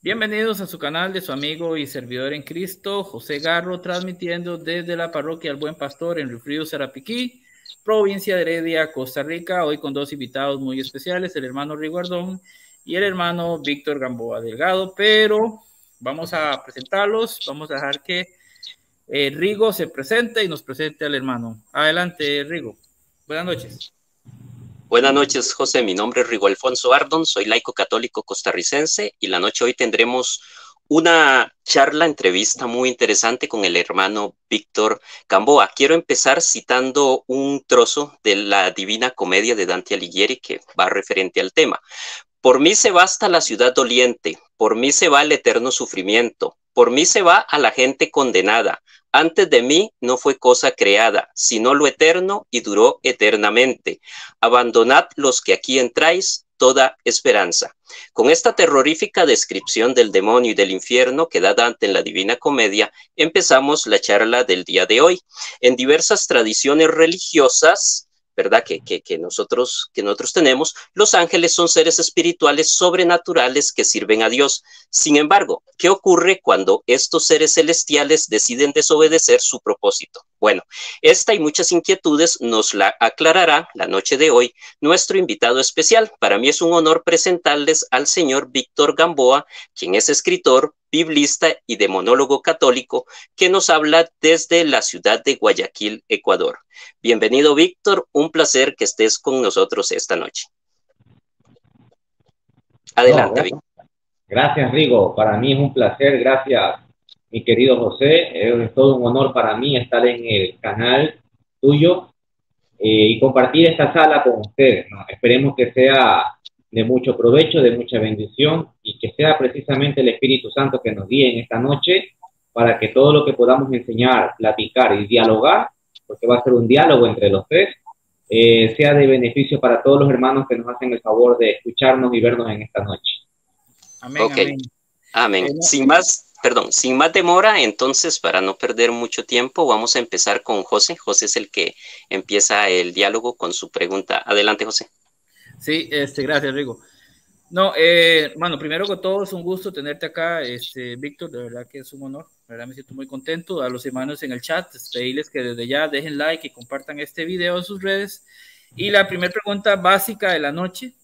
Bienvenidos a su canal de su amigo y servidor en Cristo, José Garro, transmitiendo desde la parroquia El Buen Pastor en Río Frío, Sarapiquí, provincia de Heredia, Costa Rica. Hoy con dos invitados muy especiales, el hermano Riguardón y el hermano Víctor Gamboa Delgado, pero vamos a presentarlos, vamos a dejar que Rigo se presente y nos presente al hermano. Adelante, Rigo. Buenas noches. Buenas noches, José. Mi nombre es Rigo Alfonso Ardon, soy laico católico costarricense y la noche hoy tendremos una charla, entrevista muy interesante con el hermano Víctor Gamboa. Quiero empezar citando un trozo de la Divina Comedia de Dante Alighieri que va referente al tema. Por mí se va hasta la ciudad doliente, por mí se va el eterno sufrimiento, por mí se va a la gente condenada. Antes de mí no fue cosa creada, sino lo eterno y duró eternamente. Abandonad los que aquí entráis toda esperanza. Con esta terrorífica descripción del demonio y del infierno que da Dante en la Divina Comedia, empezamos la charla del día de hoy. En diversas tradiciones religiosas, ¿verdad? Que nosotros tenemos, los ángeles son seres espirituales sobrenaturales que sirven a Dios. Sin embargo, ¿qué ocurre cuando estos seres celestiales deciden desobedecer su propósito? Bueno, esta y muchas inquietudes nos la aclarará la noche de hoy nuestro invitado especial. Para mí es un honor presentarles al señor Víctor Gamboa, quien es escritor, biblista y demonólogo católico, que nos habla desde la ciudad de Guayaquil, Ecuador. Bienvenido, Víctor. Un placer que estés con nosotros esta noche. Adelante, Víctor. Gracias, Rigo. Para mí es un placer. Gracias, mi querido José. Es todo un honor para mí estar en el canal tuyo y compartir esta sala con ustedes, ¿no? Esperemos que sea de mucho provecho, de mucha bendición y que sea precisamente el Espíritu Santo que nos guíe en esta noche para que todo lo que podamos enseñar, platicar y dialogar, porque va a ser un diálogo entre los tres, sea de beneficio para todos los hermanos que nos hacen el favor de escucharnos y vernos en esta noche. Amén, okay. Amén. Sin más demora, entonces, para no perder mucho tiempo, vamos a empezar con José. José es el que empieza el diálogo con su pregunta. Adelante, José. Sí, gracias, Rigo. No, bueno, primero que todo es un gusto tenerte acá, Víctor, de verdad que es un honor, de verdad me siento muy contento. A los hermanos en el chat, pedirles que desde ya dejen like y compartan este video en sus redes. Y la primera pregunta básica de la noche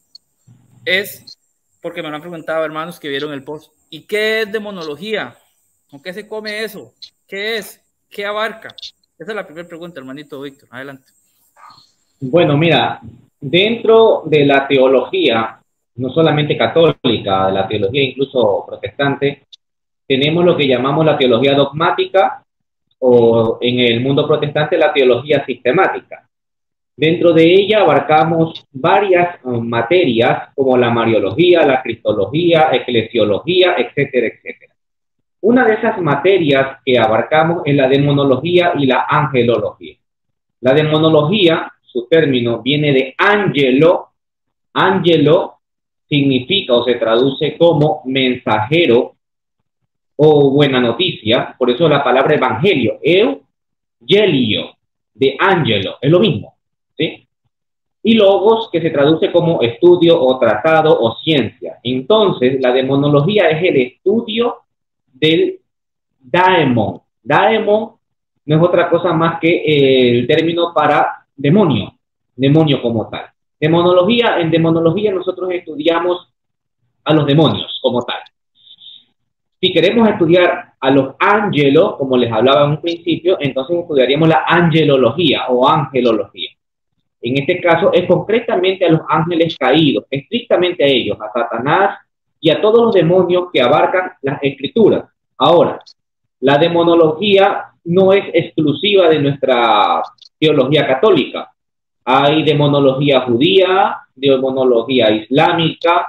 es, porque me lo han preguntado hermanos que vieron el post, ¿y qué es demonología? ¿Con qué se come eso? ¿Qué es? ¿Qué abarca? Esa es la primera pregunta, hermanito Víctor, adelante. Bueno, mira, dentro de la teología, no solamente católica, de la teología incluso protestante, tenemos lo que llamamos la teología dogmática o en el mundo protestante la teología sistemática. Dentro de ella abarcamos varias materias como la mariología, la cristología, eclesiología, etcétera, etcétera. Una de esas materias que abarcamos es la demonología y la angelología. La demonología, su término viene de ángelo. Ángelo significa o se traduce como mensajero o buena noticia, por eso la palabra evangelio, eugelio, de ángelo, es lo mismo, ¿sí? Y logos, que se traduce como estudio o tratado o ciencia. Entonces, la demonología es el estudio del daemon. Daemon no es otra cosa más que el término para demonio como tal. En demonología nosotros estudiamos a los demonios como tal. Si queremos estudiar a los ángelos, como les hablaba en un principio, entonces estudiaríamos la angelología o angelología. En este caso es concretamente a los ángeles caídos, estrictamente a ellos, a Satanás y a todos los demonios que abarcan las escrituras. Ahora, la demonología no es exclusiva de nuestra teología católica. Hay demonología judía, demonología islámica,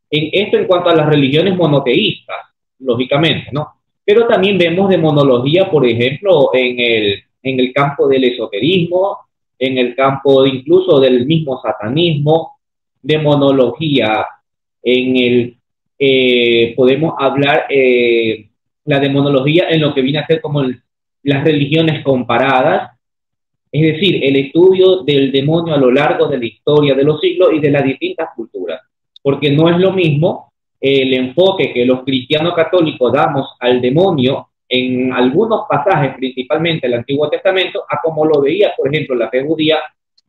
esto en cuanto a las religiones monoteístas, lógicamente, ¿no? Pero también vemos demonología, por ejemplo, en el campo del esoterismo, en el campo incluso del mismo satanismo, demonología podemos hablar la demonología en lo que viene a ser como las religiones comparadas, es decir, el estudio del demonio a lo largo de la historia de los siglos y de las distintas culturas, porque no es lo mismo el enfoque que los cristianos católicos damos al demonio en algunos pasajes, principalmente el Antiguo Testamento, a como lo veía, por ejemplo, la fe judía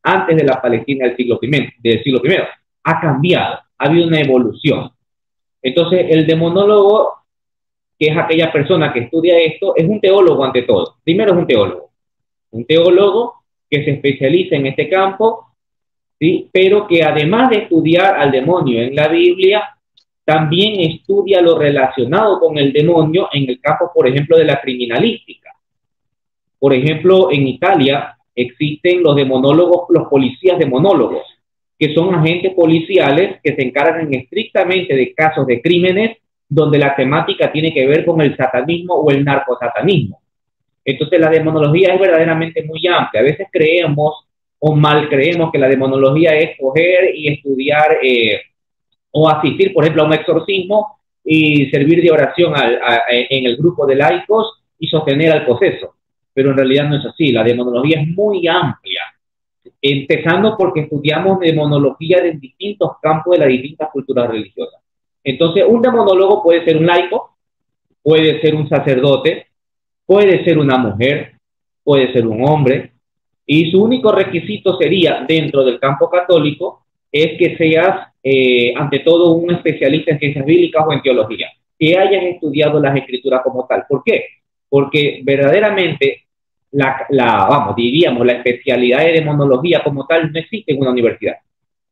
antes de la Palestina del siglo I. Ha cambiado, ha habido una evolución. Entonces, el demonólogo, que es aquella persona que estudia esto, es un teólogo ante todo. Primero es un teólogo que se especializa en este campo, ¿sí? Pero que además de estudiar al demonio en la Biblia, también estudia lo relacionado con el demonio en el campo, por ejemplo, de la criminalística. Por ejemplo, en Italia existen los demonólogos, los policías demonólogos, que son agentes policiales que se encargan estrictamente de casos de crímenes donde la temática tiene que ver con el satanismo o el narcosatanismo. Entonces la demonología es verdaderamente muy amplia. A veces creemos o mal creemos que la demonología es coger y estudiar o asistir, por ejemplo, a un exorcismo y servir de oración en el grupo de laicos y sostener al poseso. Pero en realidad no es así. La demonología es muy amplia, empezando porque estudiamos demonología de distintos campos de las distintas culturas religiosas. Entonces, un demonólogo puede ser un laico, puede ser un sacerdote, puede ser una mujer, puede ser un hombre, y su único requisito sería, dentro del campo católico, es que seas, ante todo, un especialista en ciencias bíblicas o en teología, que hayas estudiado las escrituras como tal. ¿Por qué? Porque verdaderamente, diríamos, la especialidad de demonología como tal no existe en una universidad,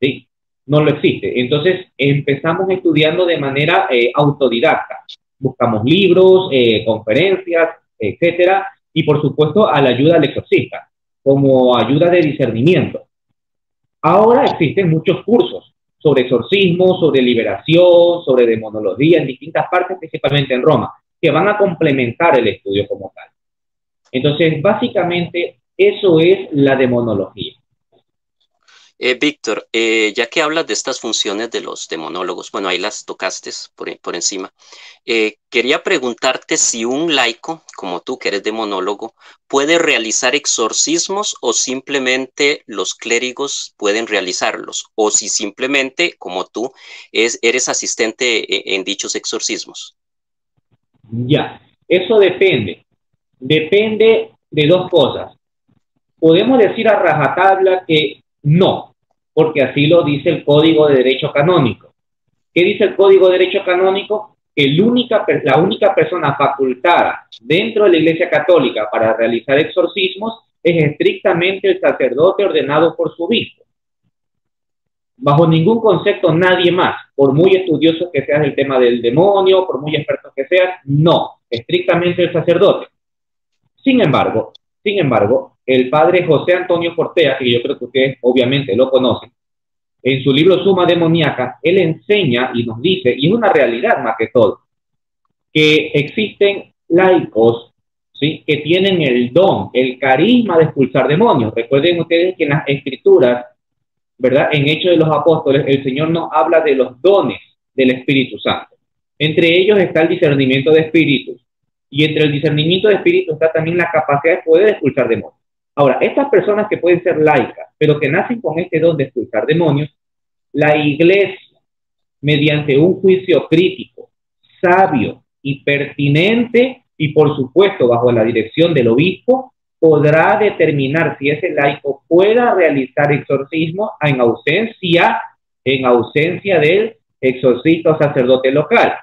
¿sí? No lo existe. Entonces, empezamos estudiando de manera autodidacta. Buscamos libros, conferencias, etcétera, y por supuesto a la ayuda del exorcista, como ayuda de discernimiento. Ahora existen muchos cursos sobre exorcismo, sobre liberación, sobre demonología en distintas partes, principalmente en Roma, que van a complementar el estudio como tal. Entonces, básicamente, eso es la demonología. Víctor, ya que hablas de estas funciones de los demonólogos, bueno, ahí las tocaste por encima, quería preguntarte si un laico, como tú, que eres demonólogo, puede realizar exorcismos o simplemente los clérigos pueden realizarlos, o si simplemente, como tú, eres asistente en dichos exorcismos. Ya, eso depende de dos cosas. Podemos decir a rajatabla que no, porque así lo dice el Código de Derecho Canónico. ¿Qué dice el Código de Derecho Canónico? Que la única persona facultada dentro de la Iglesia Católica para realizar exorcismos es estrictamente el sacerdote ordenado por su obispo. Bajo ningún concepto nadie más, por muy estudioso que seas del tema del demonio, por muy experto que seas, no, estrictamente el sacerdote. Sin embargo, el padre José Antonio Fortea, que yo creo que ustedes obviamente lo conocen, en su libro Suma Demoníaca, él enseña y nos dice, y es una realidad más que todo, que existen laicos, ¿sí?, que tienen el don, el carisma de expulsar demonios. Recuerden ustedes que en las Escrituras, ¿verdad?, en Hechos de los Apóstoles, el Señor nos habla de los dones del Espíritu Santo. Entre ellos está el discernimiento de espíritus. Y entre el discernimiento de espíritus está también la capacidad de poder expulsar demonios. Ahora, estas personas que pueden ser laicas, pero que nacen con este don de expulsar demonios, la Iglesia, mediante un juicio crítico, sabio y pertinente, y por supuesto bajo la dirección del obispo, podrá determinar si ese laico pueda realizar exorcismo en ausencia del exorcista o sacerdote local.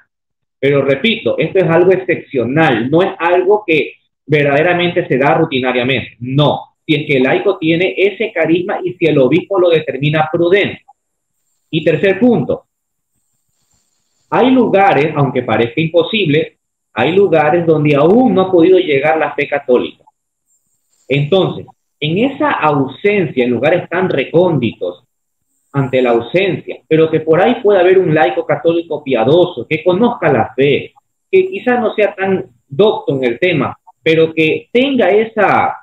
Pero repito, esto es algo excepcional, no es algo que verdaderamente se da rutinariamente. No, si es que el laico tiene ese carisma y si el obispo lo determina prudente. Y tercer punto, hay lugares, aunque parezca imposible, hay lugares donde aún no ha podido llegar la fe católica. Entonces, en esa ausencia, en lugares tan recónditos, ante la ausencia, pero que por ahí pueda haber un laico católico piadoso, que conozca la fe, que quizás no sea tan docto en el tema, pero que tenga esa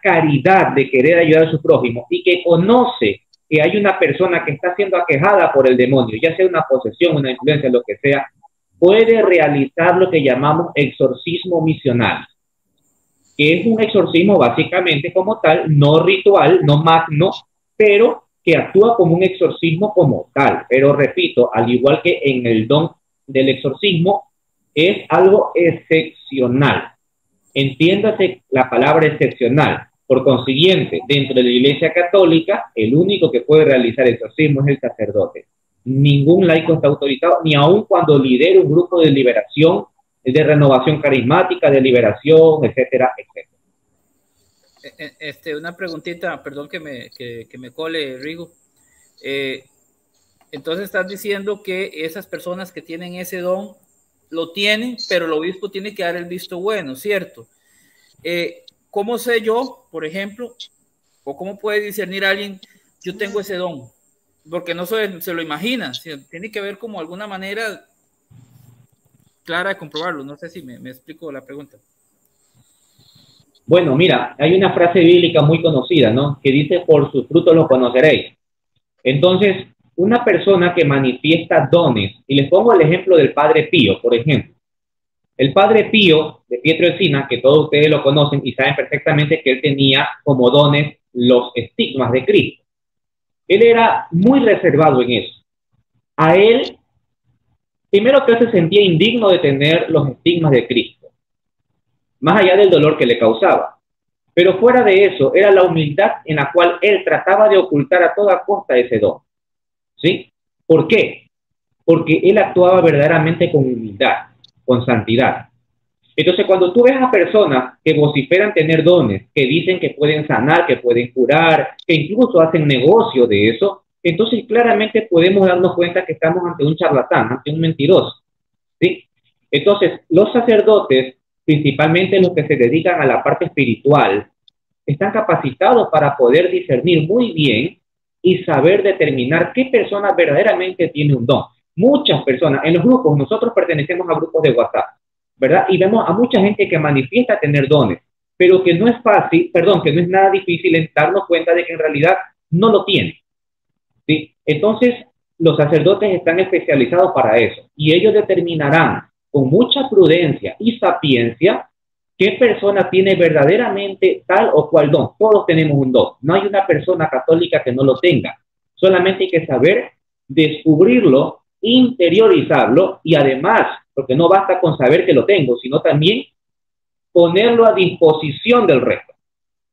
caridad de querer ayudar a su prójimo y que conoce que hay una persona que está siendo aquejada por el demonio, ya sea una posesión, una influencia, lo que sea, puede realizar lo que llamamos exorcismo misional, que es un exorcismo básicamente como tal, no ritual, no magno, pero que actúa como un exorcismo como tal, pero repito, al igual que en el don del exorcismo, es algo excepcional. Entiéndase la palabra excepcional. Por consiguiente, dentro de la Iglesia Católica, el único que puede realizar exorcismo es el sacerdote. Ningún laico está autorizado, ni aun cuando lidere un grupo de liberación, de renovación carismática, de liberación, etcétera, etcétera. Una preguntita, perdón que me cole, Rigo. Entonces estás diciendo que esas personas que tienen ese don lo tienen, pero el obispo tiene que dar el visto bueno, ¿cierto? ¿Cómo sé yo, por ejemplo, o cómo puede discernir alguien, yo tengo ese don? Porque no se lo imagina, tiene que ver como alguna manera clara de comprobarlo. No sé si me explico la pregunta. Bueno, mira, hay una frase bíblica muy conocida, ¿no? Que dice, por sus frutos los conoceréis. Entonces, una persona que manifiesta dones, y les pongo el ejemplo del Padre Pío, por ejemplo. El Padre Pío de Pietrelcina, que todos ustedes lo conocen y saben perfectamente que él tenía como dones los estigmas de Cristo. Él era muy reservado en eso. A él, primero que él se sentía indigno de tener los estigmas de Cristo, más allá del dolor que le causaba. Pero fuera de eso, era la humildad en la cual él trataba de ocultar a toda costa ese don. ¿Sí? ¿Por qué? Porque él actuaba verdaderamente con humildad, con santidad. Entonces, cuando tú ves a personas que vociferan tener dones, que dicen que pueden sanar, que pueden curar, que incluso hacen negocio de eso, entonces claramente podemos darnos cuenta que estamos ante un charlatán, ante un mentiroso. ¿Sí? Entonces, los sacerdotes, principalmente los que se dedican a la parte espiritual, están capacitados para poder discernir muy bien y saber determinar qué persona verdaderamente tiene un don. Muchas personas, en los grupos, nosotros pertenecemos a grupos de WhatsApp, ¿verdad? Y vemos a mucha gente que manifiesta tener dones, pero que no es fácil, perdón, que no es nada difícil en darnos cuenta de que en realidad no lo tiene. ¿Sí? Entonces, los sacerdotes están especializados para eso y ellos determinarán con mucha prudencia y sapiencia qué persona tiene verdaderamente tal o cual don. Todos tenemos un don. No hay una persona católica que no lo tenga. Solamente hay que saber descubrirlo, interiorizarlo y además, porque no basta con saber que lo tengo, sino también ponerlo a disposición del resto.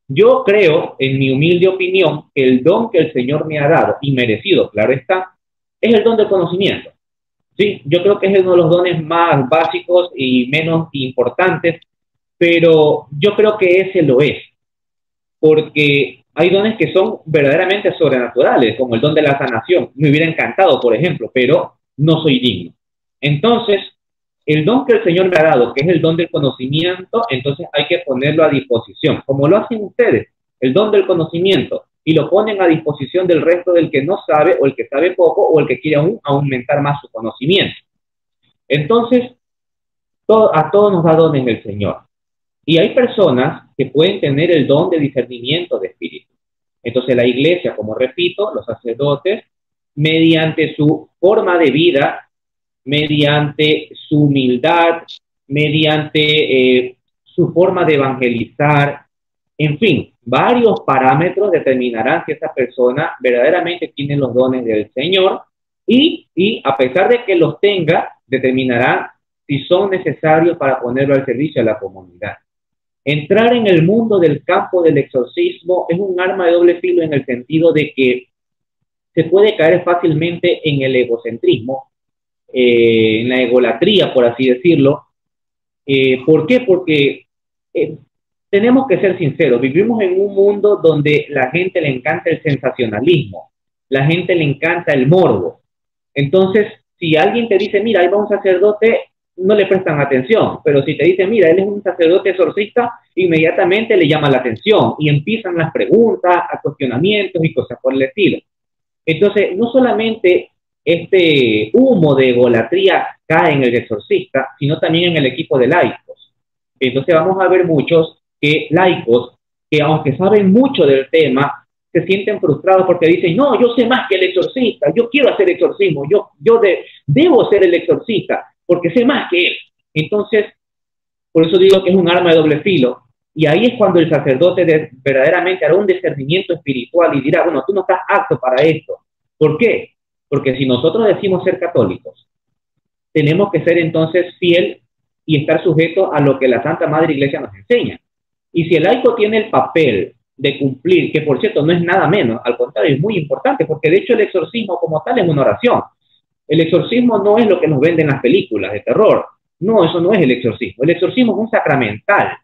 Yo creo, en mi humilde opinión, que el don que el Señor me ha dado, y merecido, claro está, es el don del conocimiento. Sí, yo creo que es uno de los dones más básicos y menos importantes, pero yo creo que ese lo es, porque hay dones que son verdaderamente sobrenaturales, como el don de la sanación. Me hubiera encantado, por ejemplo, pero no soy digno. Entonces, el don que el Señor me ha dado, que es el don del conocimiento, entonces hay que ponerlo a disposición, como lo hacen ustedes, el don del conocimiento, y lo ponen a disposición del resto del que no sabe, o el que sabe poco, o el que quiere aún aumentar más su conocimiento. Entonces, a todos nos da dones el Señor. Y hay personas que pueden tener el don de discernimiento de espíritu. Entonces la iglesia, como repito, los sacerdotes, mediante su forma de vida, mediante su humildad, mediante su forma de evangelizar, en fin, varios parámetros determinarán si esa persona verdaderamente tiene los dones del Señor y a pesar de que los tenga, determinará si son necesarios para ponerlo al servicio de la comunidad. Entrar en el mundo del campo del exorcismo es un arma de doble filo en el sentido de que se puede caer fácilmente en el egocentrismo, en la egolatría, por así decirlo. ¿Por qué? Porque tenemos que ser sinceros, vivimos en un mundo donde la gente le encanta el sensacionalismo, la gente le encanta el morbo. Entonces, si alguien te dice, mira, ahí va un sacerdote, no le prestan atención, pero si te dicen, mira, él es un sacerdote exorcista, inmediatamente le llama la atención y empiezan las preguntas, a cuestionamientos y cosas por el estilo. Entonces, no solamente este humo de egolatría cae en el exorcista, sino también en el equipo de laicos. Entonces vamos a ver muchos laicos que aunque saben mucho del tema, se sienten frustrados porque dicen, no, yo sé más que el exorcista, yo quiero hacer exorcismo, yo debo ser el exorcista, porque sé más que él. Entonces, por eso digo que es un arma de doble filo, Y ahí es cuando el sacerdote verdaderamente hará un discernimiento espiritual y dirá, bueno, tú no estás apto para esto. ¿Por qué? Porque si nosotros decimos ser católicos, tenemos que ser entonces fiel y estar sujetos a lo que la Santa Madre Iglesia nos enseña. Y si el laico tiene el papel de cumplir, que por cierto no es nada menos, al contrario, es muy importante, porque de hecho el exorcismo como tal es una oración. El exorcismo no es lo que nos venden las películas de terror. No, eso no es el exorcismo. El exorcismo es un sacramental,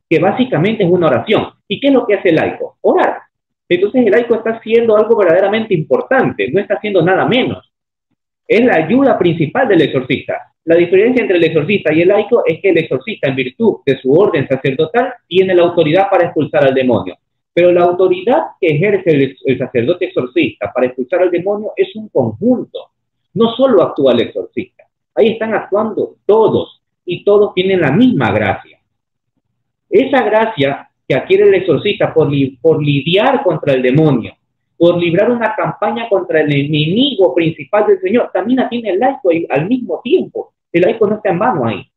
que básicamente es una oración. ¿Y qué es lo que hace el laico? Orar. Entonces el laico está haciendo algo verdaderamente importante, no está haciendo nada menos. Es la ayuda principal del exorcista. La diferencia entre el exorcista y el laico es que el exorcista, en virtud de su orden sacerdotal, tiene la autoridad para expulsar al demonio. Pero la autoridad que ejerce el sacerdote exorcista para expulsar al demonio es un conjunto. No solo actúa el exorcista. Ahí están actuando todos y todos tienen la misma gracia. Esa gracia que adquiere el exorcista por lidiar contra el demonio, por librar una campaña contra el enemigo principal del Señor, también la tiene el laico al mismo tiempo. El laico no está en vano ahí,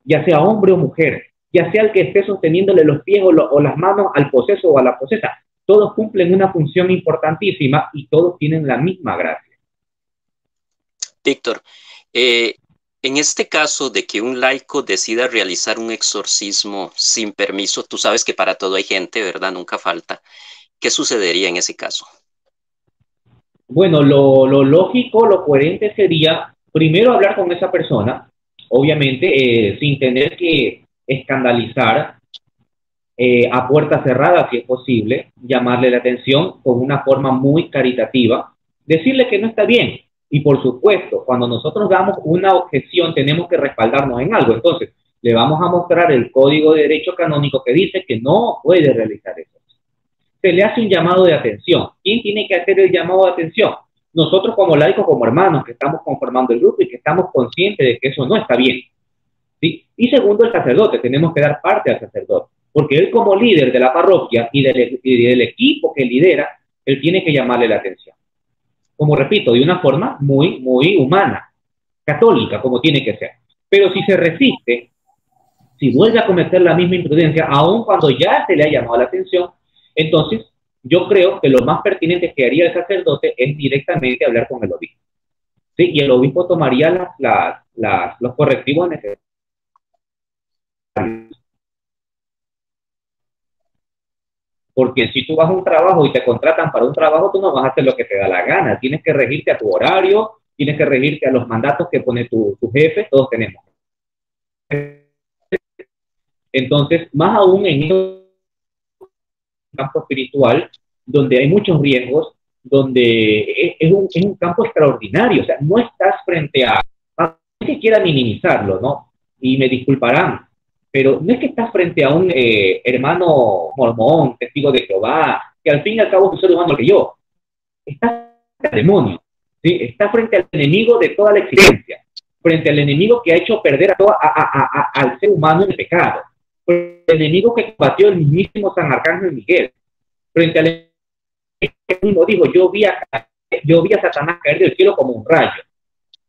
ya sea hombre o mujer, ya sea el que esté sosteniéndole los pies o las manos al poseso o a la posesa. Todos cumplen una función importantísima y todos tienen la misma gracia. Víctor, en este caso de que un laico decida realizar un exorcismo sin permiso, tú sabes que para todo hay gente, ¿verdad? Nunca falta. ¿Qué sucedería en ese caso? Bueno, lo lógico, lo coherente sería primero hablar con esa persona, obviamente sin tener que escandalizar a puerta cerrada, si es posible, llamarle la atención con una forma muy caritativa, decirle que no está bien. Y por supuesto, cuando nosotros damos una objeción, tenemos que respaldarnos en algo. Entonces, le vamos a mostrar el Código de Derecho Canónico que dice que no puede realizar eso. Se le hace un llamado de atención. ¿Quién tiene que hacer el llamado de atención? Nosotros como laicos, como hermanos, que estamos conformando el grupo y que estamos conscientes de que eso no está bien. ¿Sí? Y segundo, el sacerdote. Tenemos que dar parte al sacerdote. Porque él como líder de la parroquia y del equipo que lidera, él tiene que llamarle la atención. Como repito, de una forma muy, muy humana, católica, como tiene que ser. Pero si se resiste, si vuelve a cometer la misma imprudencia, aun cuando ya se le ha llamado la atención, entonces yo creo que lo más pertinente que haría el sacerdote es directamente hablar con el obispo. ¿Sí? Y el obispo tomaría los correctivos necesarios. Porque si tú vas a un trabajo y te contratan para un trabajo, tú no vas a hacer lo que te da la gana. Tienes que regirte a tu horario, tienes que regirte a los mandatos que pone tu jefe, todos tenemos. Entonces, más aún en el campo espiritual, donde hay muchos riesgos, donde es un campo extraordinario. O sea, no estás frente a... No es que quiera minimizarlo, ¿no? Y me disculparán, pero no es que estás frente a un hermano mormón, testigo de Jehová, que al fin y al cabo es un ser humano que yo. Estás frente al demonio, ¿sí? Estás frente al enemigo de toda la existencia, frente al enemigo que ha hecho perder al ser humano en el pecado, frente al enemigo que combatió el mismísimo San Arcángel Miguel, frente al enemigo que mismo dijo, yo vi a Satanás caer del cielo como un rayo,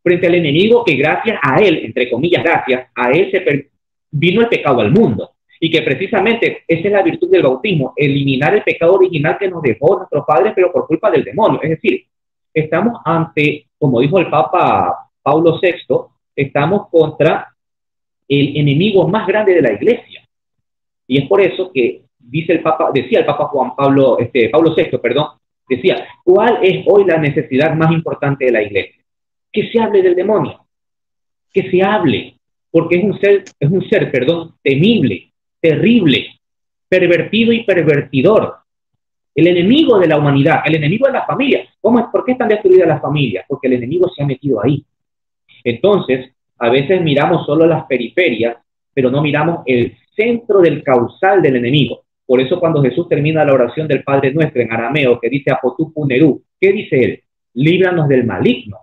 frente al enemigo que gracias a él, entre comillas, gracias a él vino el pecado al mundo, y que precisamente esa es la virtud del bautismo, eliminar el pecado original que nos dejó nuestros padres, pero por culpa del demonio. Es decir, estamos ante, como dijo el Papa Pablo VI, estamos contra el enemigo más grande de la Iglesia. Y es por eso que decía el Papa Pablo VI, perdón, decía, ¿cuál es hoy la necesidad más importante de la Iglesia? Que se hable del demonio, que se hable, porque es un ser, temible, terrible, pervertido y pervertidor. El enemigo de la humanidad, el enemigo de la familia. ¿Por qué están destruidas las familias? Porque el enemigo se ha metido ahí. Entonces, a veces miramos solo las periferias, pero no miramos el centro del causal del enemigo. Por eso cuando Jesús termina la oración del Padre Nuestro en arameo, que dice Apotu Puneru, ¿qué dice él? Líbranos del maligno.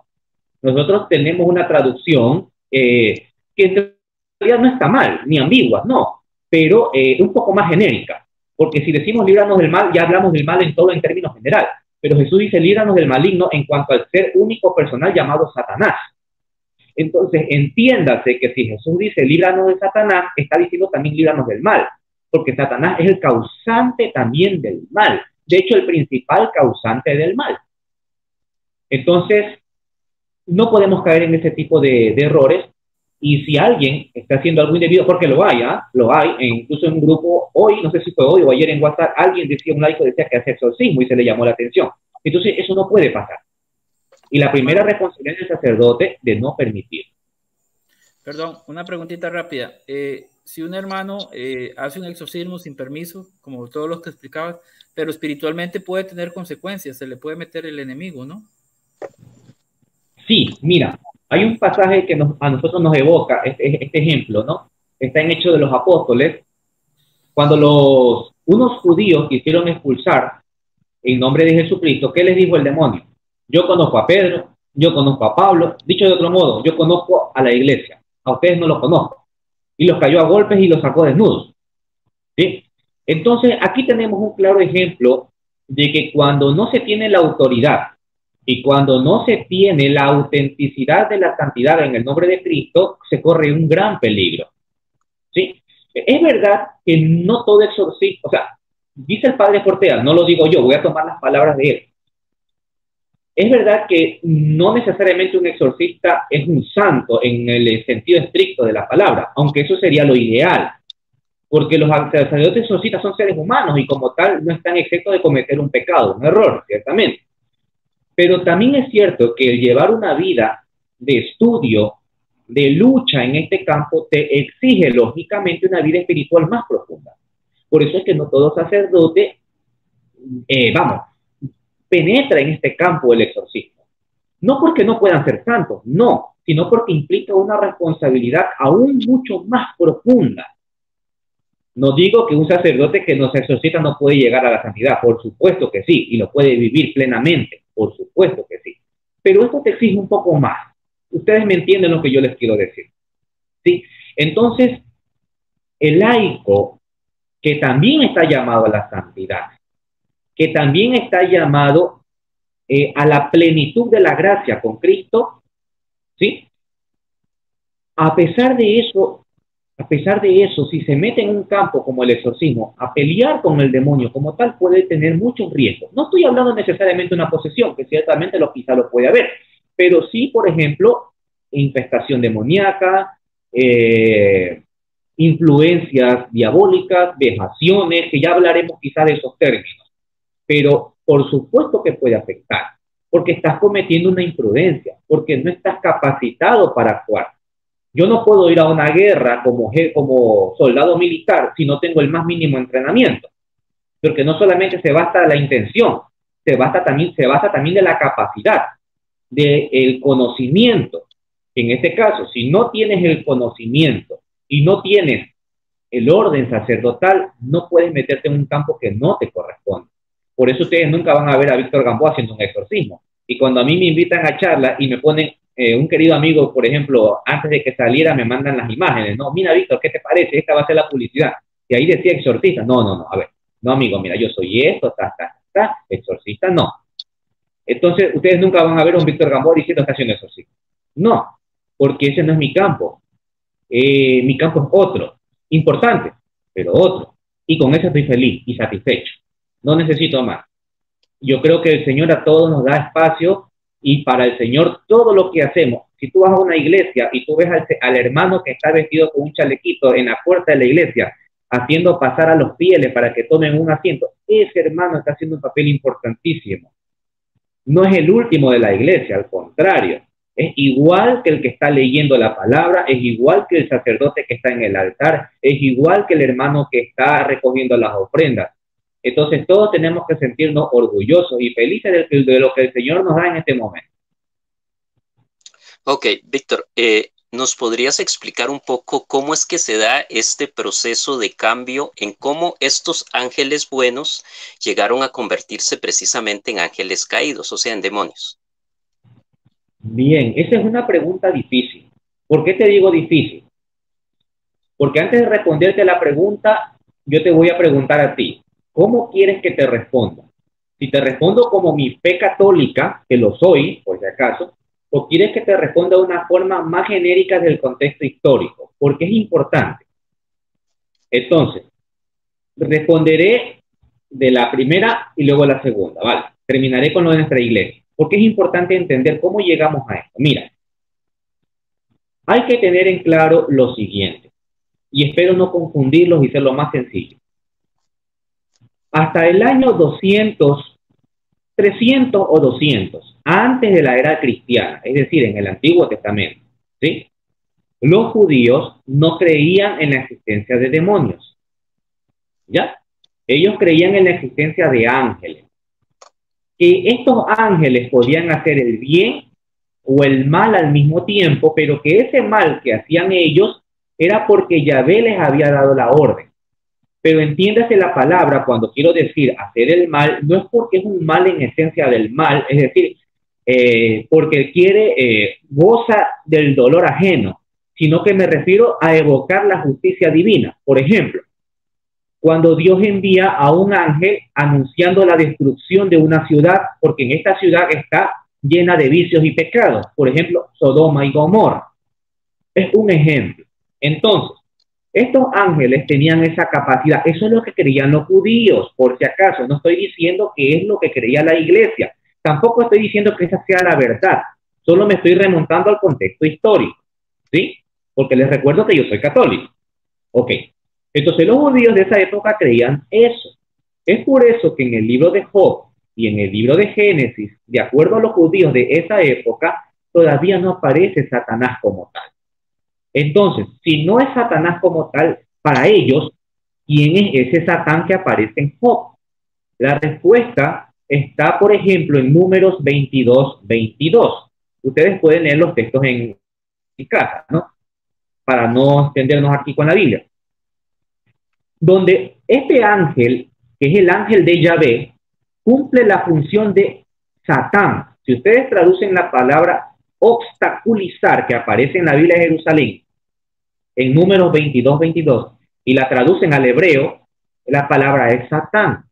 Nosotros tenemos una traducción que en realidad no está mal, ni ambigua, no, pero un poco más genérica. Porque si decimos líbranos del mal, ya hablamos del mal en términos general. Pero Jesús dice líbranos del maligno en cuanto al ser único personal llamado Satanás. Entonces, entiéndase que si Jesús dice líbranos de Satanás, está diciendo también líbranos del mal. porque Satanás es el causante también del mal. De hecho, el principal causante del mal. Entonces, no podemos caer en ese tipo de errores. Y si alguien está haciendo algo indebido, porque lo hay, lo hay, incluso en un grupo, hoy, no sé si fue hoy o ayer en WhatsApp, alguien decía, un laico decía que hace exorcismo y se le llamó la atención. Entonces, eso no puede pasar. Y la primera responsabilidad del sacerdote de no permitir. Perdón, una preguntita rápida. Si un hermano hace un exorcismo sin permiso, como todos los que explicabas, pero espiritualmente puede tener consecuencias, se le puede meter el enemigo, ¿no? Sí, mira, hay un pasaje que a nosotros nos evoca este ejemplo, ¿no? Está en Hechos de los Apóstoles, cuando unos judíos quisieron expulsar en nombre de Jesucristo, ¿qué les dijo el demonio? Yo conozco a Pedro, yo conozco a Pablo, dicho de otro modo, yo conozco a la iglesia, a ustedes no los conozco. Y los cayó a golpes y los sacó desnudos. ¿Sí? Entonces, aquí tenemos un claro ejemplo de que cuando no se tiene la autoridad y cuando no se tiene la autenticidad de la santidad en el nombre de Cristo, se corre un gran peligro. ¿Sí? Es verdad que no todo exorcismo, o sea, dice el padre Portea, no lo digo yo, voy a tomar las palabras de él. Es verdad que no necesariamente un exorcista es un santo en el sentido estricto de la palabra, aunque eso sería lo ideal, porque los sacerdotes exorcistas son seres humanos y como tal no están exentos de cometer un pecado, un error, ciertamente. Pero también es cierto que el llevar una vida de estudio, de lucha en este campo, te exige lógicamente una vida espiritual más profunda. Por eso es que no todo sacerdote, penetra en este campo del exorcismo. No porque no puedan ser santos, no, sino porque implica una responsabilidad aún mucho más profunda. No digo que un sacerdote que no se exorcita no puede llegar a la santidad, por supuesto que sí, y lo puede vivir plenamente, por supuesto que sí. Pero esto te exige un poco más. Ustedes me entienden lo que yo les quiero decir. ¿Sí? Entonces, el laico, que también está llamado a la santidad, que también está llamado a la plenitud de la gracia con Cristo, ¿sí? A pesar de eso, si se mete en un campo como el exorcismo, a pelear con el demonio como tal, puede tener muchos riesgos. No estoy hablando necesariamente de una posesión, que ciertamente quizá lo puede haber, pero sí, por ejemplo, infestación demoníaca, influencias diabólicas, vejaciones, que ya hablaremos quizá de esos términos. Pero por supuesto que puede afectar, porque estás cometiendo una imprudencia, porque no estás capacitado para actuar. Yo no puedo ir a una guerra como soldado militar si no tengo el más mínimo entrenamiento, porque no solamente se basta la intención, se basa también de la capacidad, del conocimiento. En este caso, si no tienes el conocimiento y no tienes el orden sacerdotal, no puedes meterte en un campo que no te corresponde. Por eso ustedes nunca van a ver a Víctor Gamboa haciendo un exorcismo. Y cuando a mí me invitan a charla y me ponen un querido amigo, por ejemplo, antes de que saliera me mandan las imágenes, no, mira Víctor, ¿qué te parece? Esta va a ser la publicidad. Y ahí decía exorcista. No, a ver, no amigo, mira, yo soy esto, exorcista no. Entonces, ustedes nunca van a ver a un Víctor Gamboa diciendo que está haciendo exorcismo. No, porque ese no es mi campo. Mi campo es otro, importante, pero otro. Y con eso estoy feliz y satisfecho. No necesito más. Yo creo que el Señor a todos nos da espacio y para el Señor todo lo que hacemos, si tú vas a una iglesia y tú ves al hermano que está vestido con un chalequito en la puerta de la iglesia, haciendo pasar a los fieles para que tomen un asiento, ese hermano está haciendo un papel importantísimo. No es el último de la iglesia, al contrario. Es igual que el que está leyendo la palabra, es igual que el sacerdote que está en el altar, es igual que el hermano que está recogiendo las ofrendas. Entonces todos tenemos que sentirnos orgullosos y felices de lo que el Señor nos da en este momento. Ok, Víctor, ¿nos podrías explicar un poco cómo es que se da este proceso de cambio en cómo estos ángeles buenos llegaron a convertirse precisamente en ángeles caídos, o sea, en demonios? Bien, esa es una pregunta difícil. ¿Por qué te digo difícil? Porque antes de responderte la pregunta, yo te voy a preguntar a ti, ¿cómo quieres que te responda? Si te respondo como mi fe católica, que lo soy, por si acaso, o quieres que te responda de una forma más genérica del contexto histórico, porque es importante. Entonces, responderé de la primera y luego la segunda, ¿vale? Terminaré con lo de nuestra iglesia, porque es importante entender cómo llegamos a esto. Mira, hay que tener en claro lo siguiente, y espero no confundirlos y ser lo más sencillo. Hasta el año 200, 300 o 200, antes de la era cristiana, es decir, en el Antiguo Testamento, ¿sí? Los judíos no creían en la existencia de demonios, ¿ya? Ellos creían en la existencia de ángeles, que estos ángeles podían hacer el bien o el mal al mismo tiempo, pero que ese mal que hacían ellos era porque Yahvé les había dado la orden. Pero entiéndase la palabra cuando quiero decir hacer el mal, no es porque es un mal en esencia del mal, es decir, porque goza del dolor ajeno, sino que me refiero a evocar la justicia divina. Por ejemplo, cuando Dios envía a un ángel anunciando la destrucción de una ciudad, porque en esta ciudad está llena de vicios y pecados, por ejemplo, Sodoma y Gomorra. Es un ejemplo. Entonces, estos ángeles tenían esa capacidad. Eso es lo que creían los judíos, por si acaso. No estoy diciendo que es lo que creía la iglesia. Tampoco estoy diciendo que esa sea la verdad. Solo me estoy remontando al contexto histórico, ¿sí? Porque les recuerdo que yo soy católico. Ok. Entonces los judíos de esa época creían eso. Es por eso que en el libro de Job y en el libro de Génesis, de acuerdo a los judíos de esa época, todavía no aparece Satanás como tal. Entonces, si no es Satanás como tal, para ellos, ¿quién es ese Satán que aparece en Job? La respuesta está, por ejemplo, en Números 22:22. Ustedes pueden leer los textos en casa, ¿no? Para no extendernos aquí con la Biblia. Donde este ángel, que es el ángel de Yahvé, cumple la función de Satán. Si ustedes traducen la palabra obstaculizar, que aparece en la Biblia de Jerusalén, en Números 22:22, y la traducen al hebreo, la palabra es Satán.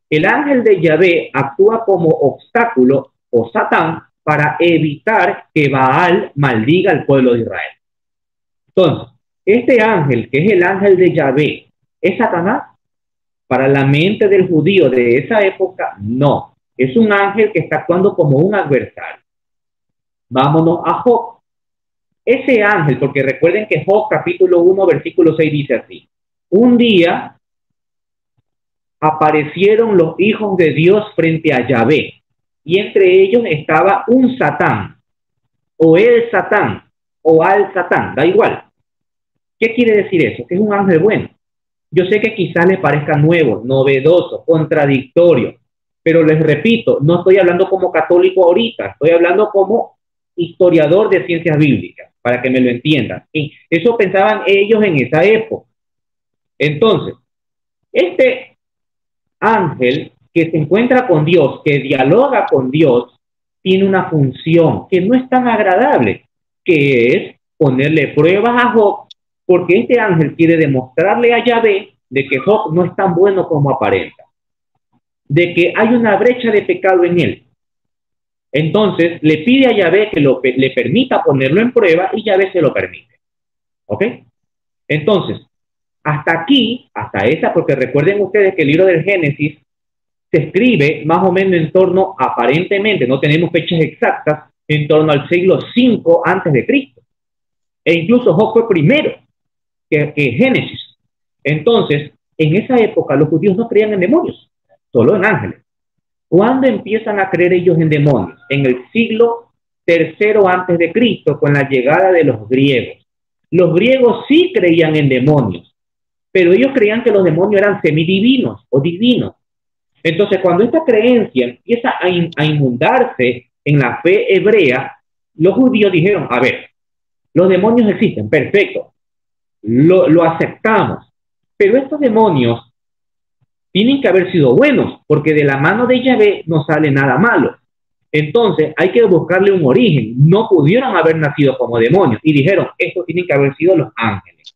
El ángel de Yahvé actúa como obstáculo o Satán para evitar que Baal maldiga al pueblo de Israel. Entonces, este ángel, que es el ángel de Yahvé, ¿es Satanás? Para la mente del judío de esa época, no. Es un ángel que está actuando como un adversario. Vámonos a Job. Ese ángel, porque recuerden que Job capítulo 1, versículo 6 dice así: un día aparecieron los hijos de Dios frente a Yahvé, y entre ellos estaba un Satán, o el Satán, o al Satán, da igual. ¿Qué quiere decir eso? Que es un ángel bueno. Yo sé que quizás le parezca nuevo, novedoso, contradictorio, pero les repito, no estoy hablando como católico ahorita, estoy hablando como historiador de ciencias bíblicas, para que me lo entiendan. Y eso pensaban ellos en esa época. Entonces, este ángel que se encuentra con Dios, que dialoga con Dios, tiene una función que no es tan agradable, que es ponerle pruebas a Job, porque este ángel quiere demostrarle a Yahvé de que Job no es tan bueno como aparenta, de que hay una brecha de pecado en él. Entonces le pide a Yahvé que le permita ponerlo en prueba, y Yahvé se lo permite. ¿Ok? Entonces, hasta aquí, hasta esa, porque recuerden ustedes que el libro del Génesis se escribe más o menos en torno, aparentemente, no tenemos fechas exactas, en torno al siglo V antes de Cristo. E incluso Job fue primero que Génesis. Entonces, en esa época los judíos no creían en demonios, solo en ángeles. ¿Cuándo empiezan a creer ellos en demonios? En el siglo III antes de Cristo, con la llegada de los griegos. Los griegos sí creían en demonios, pero ellos creían que los demonios eran semidivinos o divinos. Entonces, cuando esta creencia empieza a inundarse en la fe hebrea, los judíos dijeron: a ver, los demonios existen, perfecto, lo aceptamos, pero estos demonios tienen que haber sido buenos, porque de la mano de Yahvé no sale nada malo. Entonces hay que buscarle un origen. No pudieron haber nacido como demonios, y dijeron: estos tienen que haber sido los ángeles.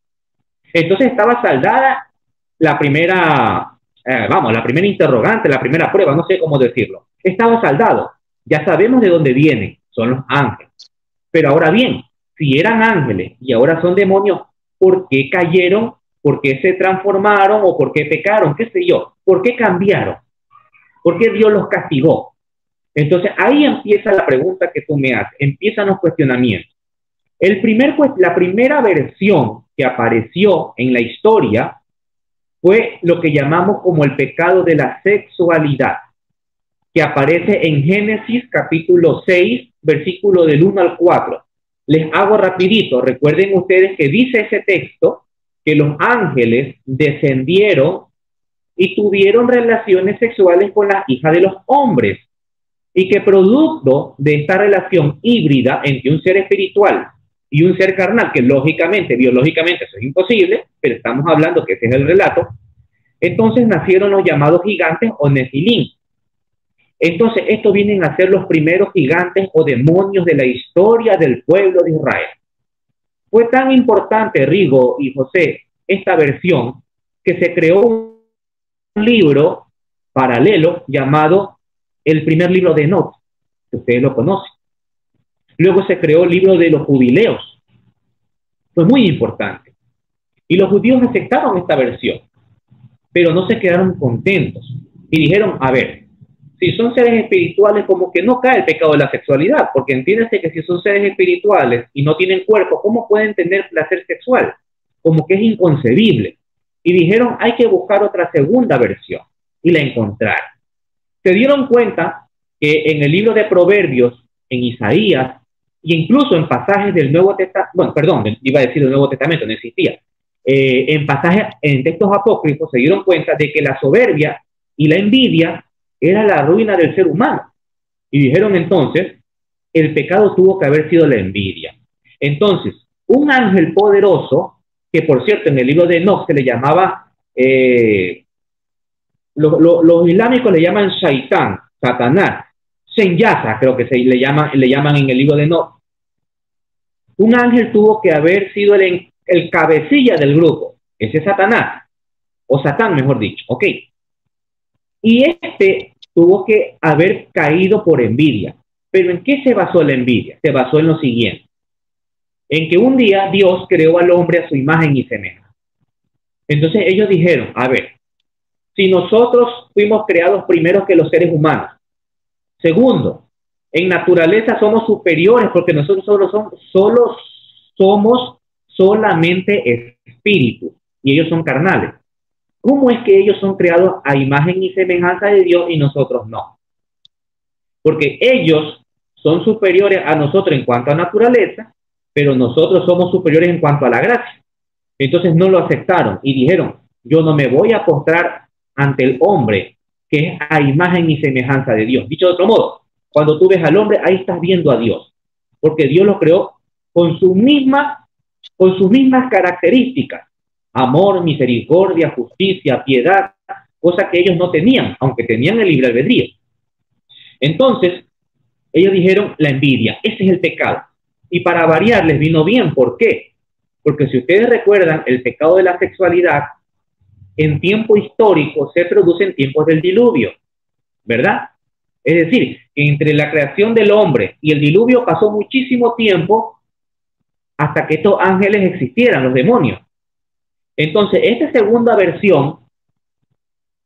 Entonces estaba saldada la primera, la primera interrogante, la primera prueba, no sé cómo decirlo. Estaba saldado. Ya sabemos de dónde vienen, son los ángeles. Pero ahora bien, si eran ángeles y ahora son demonios, ¿por qué cayeron ¿Por qué se transformaron o por qué pecaron? ¿Qué sé yo? ¿Por qué cambiaron? ¿Por qué Dios los castigó? Entonces ahí empieza la pregunta que tú me haces, empiezan los cuestionamientos. La primera versión que apareció en la historia fue lo que llamamos como el pecado de la sexualidad, que aparece en Génesis capítulo 6, versículo del 1 al 4. Les hago rapidito, recuerden ustedes que dice ese texto que los ángeles descendieron y tuvieron relaciones sexuales con las hijas de los hombres, y que producto de esta relación híbrida entre un ser espiritual y un ser carnal, que lógicamente, biológicamente eso es imposible, pero estamos hablando que ese es el relato, entonces nacieron los llamados gigantes o Nefilim. Entonces estos vienen a ser los primeros gigantes o demonios de la historia del pueblo de Israel. Fue tan importante, Rigo y José, esta versión, que se creó un libro paralelo llamado el primer libro de Enoch, que ustedes lo conocen. Luego se creó el libro de los jubileos. Fue muy importante. Y los judíos aceptaron esta versión, pero no se quedaron contentos. Y dijeron, a ver, si son seres espirituales, como que no cae el pecado de la sexualidad, porque entiéndase que si son seres espirituales y no tienen cuerpo, ¿cómo pueden tener placer sexual? Como que es inconcebible. Y dijeron, hay que buscar otra segunda versión. Y la encontraron. Se dieron cuenta que en el libro de Proverbios, en Isaías, e incluso en pasajes del Nuevo Testamento, bueno, perdón, iba a decir del Nuevo Testamento, no existía, en pasajes, en textos apócrifos, se dieron cuenta de que la soberbia y la envidia era la ruina del ser humano. Y dijeron entonces, el pecado tuvo que haber sido la envidia. Entonces, un ángel poderoso, que por cierto en el libro de Enoch se le llamaba, los islámicos le llaman Shaitán, Satanás, Senyasa creo que le llaman en el libro de Enoch. Un ángel tuvo que haber sido el cabecilla del grupo, ese Satanás, o Satán mejor dicho, ok. Y este tuvo que haber caído por envidia. ¿Pero en qué se basó la envidia? Se basó en lo siguiente. En que un día Dios creó al hombre a su imagen y semejanza. Entonces ellos dijeron, a ver, si nosotros fuimos creados primero que los seres humanos. Segundo, en naturaleza somos superiores porque nosotros somos solamente espíritus y ellos son carnales. ¿Cómo es que ellos son creados a imagen y semejanza de Dios y nosotros no? Porque ellos son superiores a nosotros en cuanto a naturaleza, pero nosotros somos superiores en cuanto a la gracia. Entonces no lo aceptaron y dijeron, yo no me voy a postrar ante el hombre que es a imagen y semejanza de Dios. Dicho de otro modo, cuando tú ves al hombre, ahí estás viendo a Dios, porque Dios lo creó con sus mismas características. Amor, misericordia, justicia, piedad, cosa que ellos no tenían, aunque tenían el libre albedrío. Entonces, ellos dijeron la envidia, ese es el pecado. Y para variar les vino bien, ¿por qué? Porque si ustedes recuerdan, el pecado de la sexualidad, en tiempo histórico, se produce en tiempos del diluvio, ¿verdad? Es decir, entre la creación del hombre y el diluvio pasó muchísimo tiempo hasta que estos ángeles existieran, los demonios. Entonces, esta segunda versión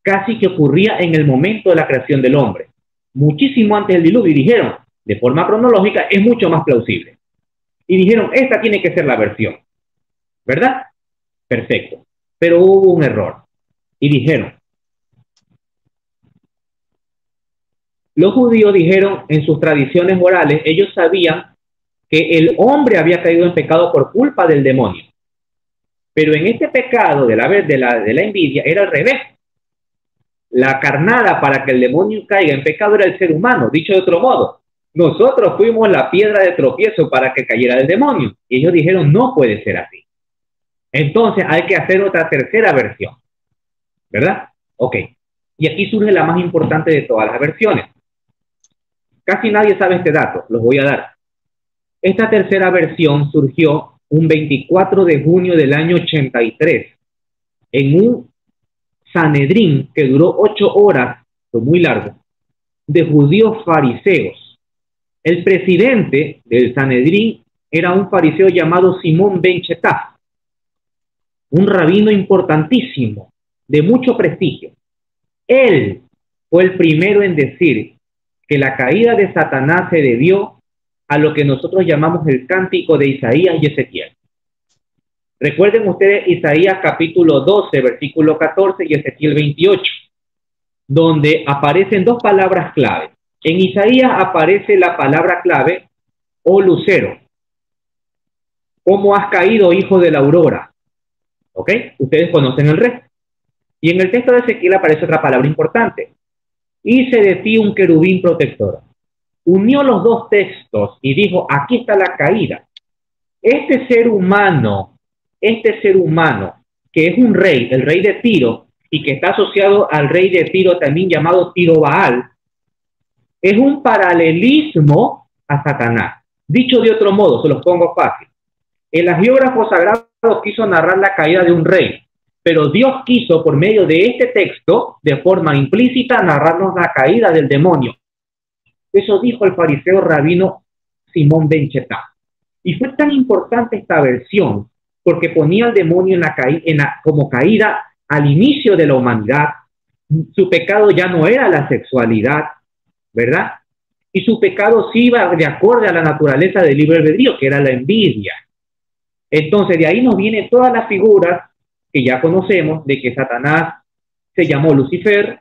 casi que ocurría en el momento de la creación del hombre, muchísimo antes del diluvio, y dijeron, de forma cronológica, es mucho más plausible. Y dijeron, esta tiene que ser la versión, ¿verdad? Perfecto. Pero hubo un error. Y dijeron, los judíos dijeron en sus tradiciones morales, ellos sabían que el hombre había caído en pecado por culpa del demonio. Pero en este pecado de la envidia era al revés. La carnada para que el demonio caiga en pecado era el ser humano. Dicho de otro modo, nosotros fuimos la piedra de tropiezo para que cayera el demonio. Y ellos dijeron, no puede ser así. Entonces hay que hacer otra tercera versión, ¿verdad? Ok. Y aquí surge la más importante de todas las versiones. Casi nadie sabe este dato, los voy a dar. Esta tercera versión surgió un 24 de junio del año 83 en un Sanedrín que duró 8 horas, fue muy largo, de judíos fariseos. El presidente del Sanedrín era un fariseo llamado Simón ben Chetaf. un rabino importantísimo, de mucho prestigio. Él fue el primero en decir que la caída de Satanás se debió a lo que nosotros llamamos el cántico de Isaías y Ezequiel. Recuerden ustedes Isaías capítulo 12, versículo 14 y Ezequiel 28, donde aparecen dos palabras clave. En Isaías aparece la palabra clave, oh lucero, ¿cómo has caído, hijo de la aurora? ¿Ok? Ustedes conocen el resto. Y en el texto de Ezequiel aparece otra palabra importante. Hice de ti un querubín protector. Unió los dos textos y dijo, aquí está la caída. Este ser humano, que es un rey, el rey de Tiro, y que está asociado al rey de Tiro, también llamado Tiro Baal, es un paralelismo a Satanás. Dicho de otro modo, se los pongo fácil. El hagiógrafo sagrado quiso narrar la caída de un rey, pero Dios quiso, por medio de este texto, de forma implícita, narrarnos la caída del demonio. Eso dijo el fariseo rabino Simón ben Chetá. Y fue tan importante esta versión, porque ponía al demonio como caída al inicio de la humanidad. Su pecado ya no era la sexualidad, ¿verdad? Y su pecado sí iba de acuerdo a la naturaleza del libre albedrío, que era la envidia. Entonces, de ahí nos vienen todas las figuras que ya conocemos, de que Satanás se llamó Lucifer,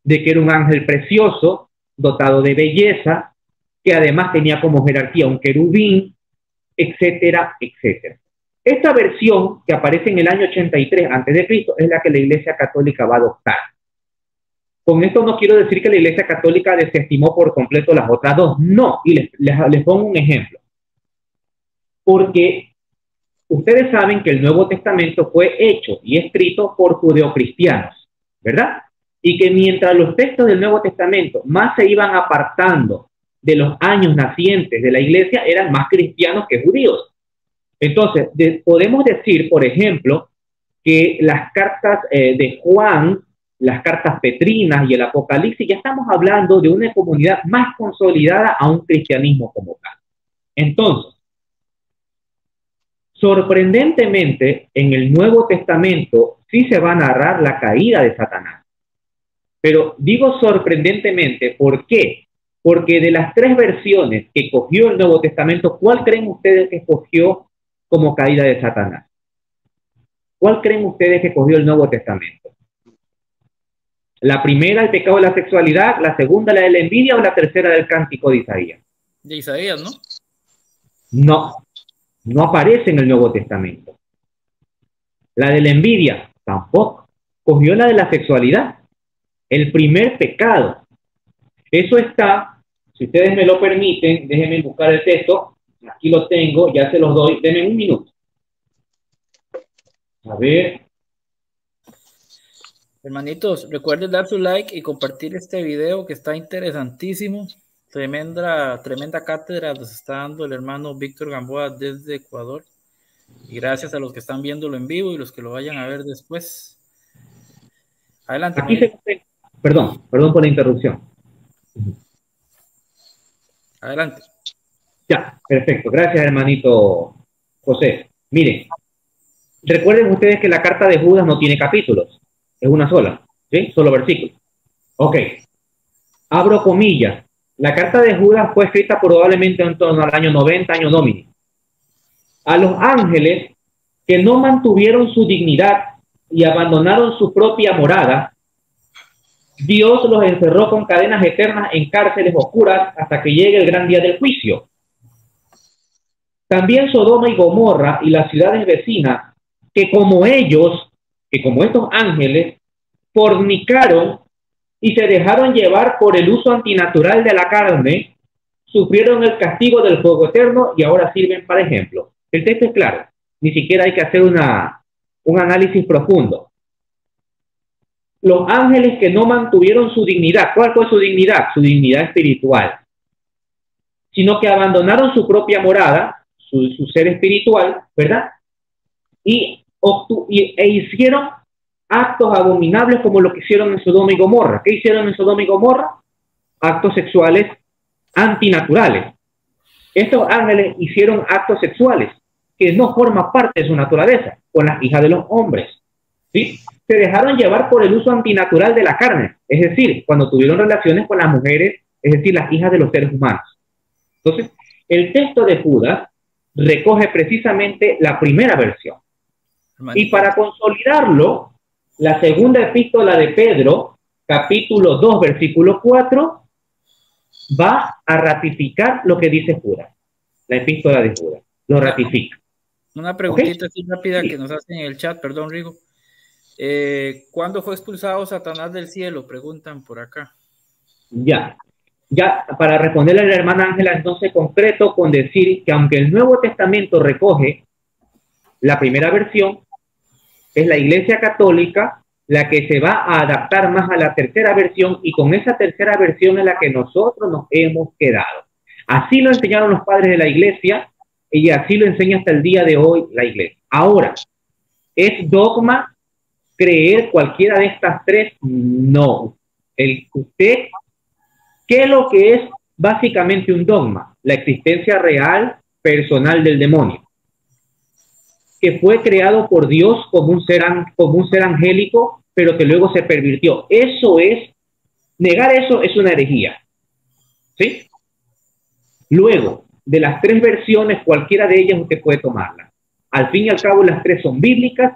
de que era un ángel precioso, dotado de belleza, que además tenía como jerarquía un querubín, etcétera, etcétera. Esta versión, que aparece en el año 83 a.C., es la que la Iglesia Católica va a adoptar. Con esto no quiero decir que la Iglesia Católica desestimó por completo las otras dos. No, y les pongo un ejemplo. Porque ustedes saben que el Nuevo Testamento fue hecho y escrito por judeocristianos, ¿verdad? Y que mientras los textos del Nuevo Testamento más se iban apartando de los años nacientes de la Iglesia, eran más cristianos que judíos. Entonces, podemos decir, por ejemplo, que las cartas de Juan, las cartas petrinas y el Apocalipsis, ya estamos hablando de una comunidad más consolidada a un cristianismo como tal. Entonces, sorprendentemente, en el Nuevo Testamento sí se va a narrar la caída de Satanás. Pero digo sorprendentemente, ¿por qué? Porque de las tres versiones que cogió el Nuevo Testamento, ¿cuál creen ustedes que cogió como caída de Satanás? ¿Cuál creen ustedes que cogió el Nuevo Testamento? ¿La primera, el pecado de la sexualidad, la segunda, la de la envidia, o la tercera, del cántico de Isaías? De Isaías, ¿no? No, no aparece en el Nuevo Testamento. La de la envidia, tampoco. Cogió la de la sexualidad, el primer pecado. Eso está, si ustedes me lo permiten, déjenme buscar el texto. Aquí lo tengo, ya se los doy. Denme un minuto. A ver. Hermanitos, recuerden dar su like y compartir este video que está interesantísimo. Tremenda cátedra nos está dando el hermano Víctor Gamboa desde Ecuador. Y gracias a los que están viéndolo en vivo y los que lo vayan a ver después. Adelante. Aquí perdón por la interrupción. Adelante. Ya, perfecto. Gracias, hermanito José. Miren, recuerden ustedes que la carta de Judas no tiene capítulos. Es una sola, ¿sí? Solo versículo. Ok. Abro comillas. La carta de Judas fue escrita probablemente en torno al año 90, año Domini. A los ángeles que no mantuvieron su dignidad y abandonaron su propia morada, Dios los encerró con cadenas eternas en cárceles oscuras hasta que llegue el gran día del juicio. También Sodoma y Gomorra y las ciudades vecinas, que como estos ángeles, fornicaron y se dejaron llevar por el uso antinatural de la carne, sufrieron el castigo del fuego eterno y ahora sirven para ejemplo. El texto es claro, ni siquiera hay que hacer un análisis profundo. Los ángeles que no mantuvieron su dignidad, ¿cuál fue su dignidad? Su dignidad espiritual. Sino que abandonaron su propia morada, su ser espiritual, ¿verdad? E hicieron actos abominables como lo que hicieron en Sodoma y Gomorra. ¿Qué hicieron en Sodoma y Gomorra? Actos sexuales antinaturales. Estos ángeles hicieron actos sexuales que no forman parte de su naturaleza. con las hijas de los hombres. ¿Sí? Se dejaron llevar por el uso antinatural de la carne, es decir, cuando tuvieron relaciones con las mujeres, es decir, las hijas de los seres humanos. Entonces, el texto de Judas recoge precisamente la primera versión. Y para consolidarlo, la segunda epístola de Pedro, capítulo 2, versículo 4, va a ratificar lo que dice Judas. La epístola de Judas lo ratifica. Una preguntita así rápida que nos hacen en el chat, perdón, Rigo. ¿Cuándo fue expulsado Satanás del cielo? Preguntan por acá. Ya, para responderle a la hermana Ángela, entonces concreto con decir que aunque el Nuevo Testamento recoge la primera versión, es la Iglesia Católica la que se va a adaptar más a la tercera versión, y con esa tercera versión es la que nosotros nos hemos quedado. Así lo enseñaron los padres de la Iglesia y así lo enseña hasta el día de hoy la Iglesia. Ahora, ¿es dogma creer cualquiera de estas tres? No. ¿Qué es lo que es básicamente un dogma? La existencia real, personal del demonio, que fue creado por Dios como un ser angélico, pero que luego se pervirtió. Negar eso es una herejía. ¿Sí? Luego, de las tres versiones, cualquiera de ellas usted puede tomarla. Al fin y al cabo, las tres son bíblicas,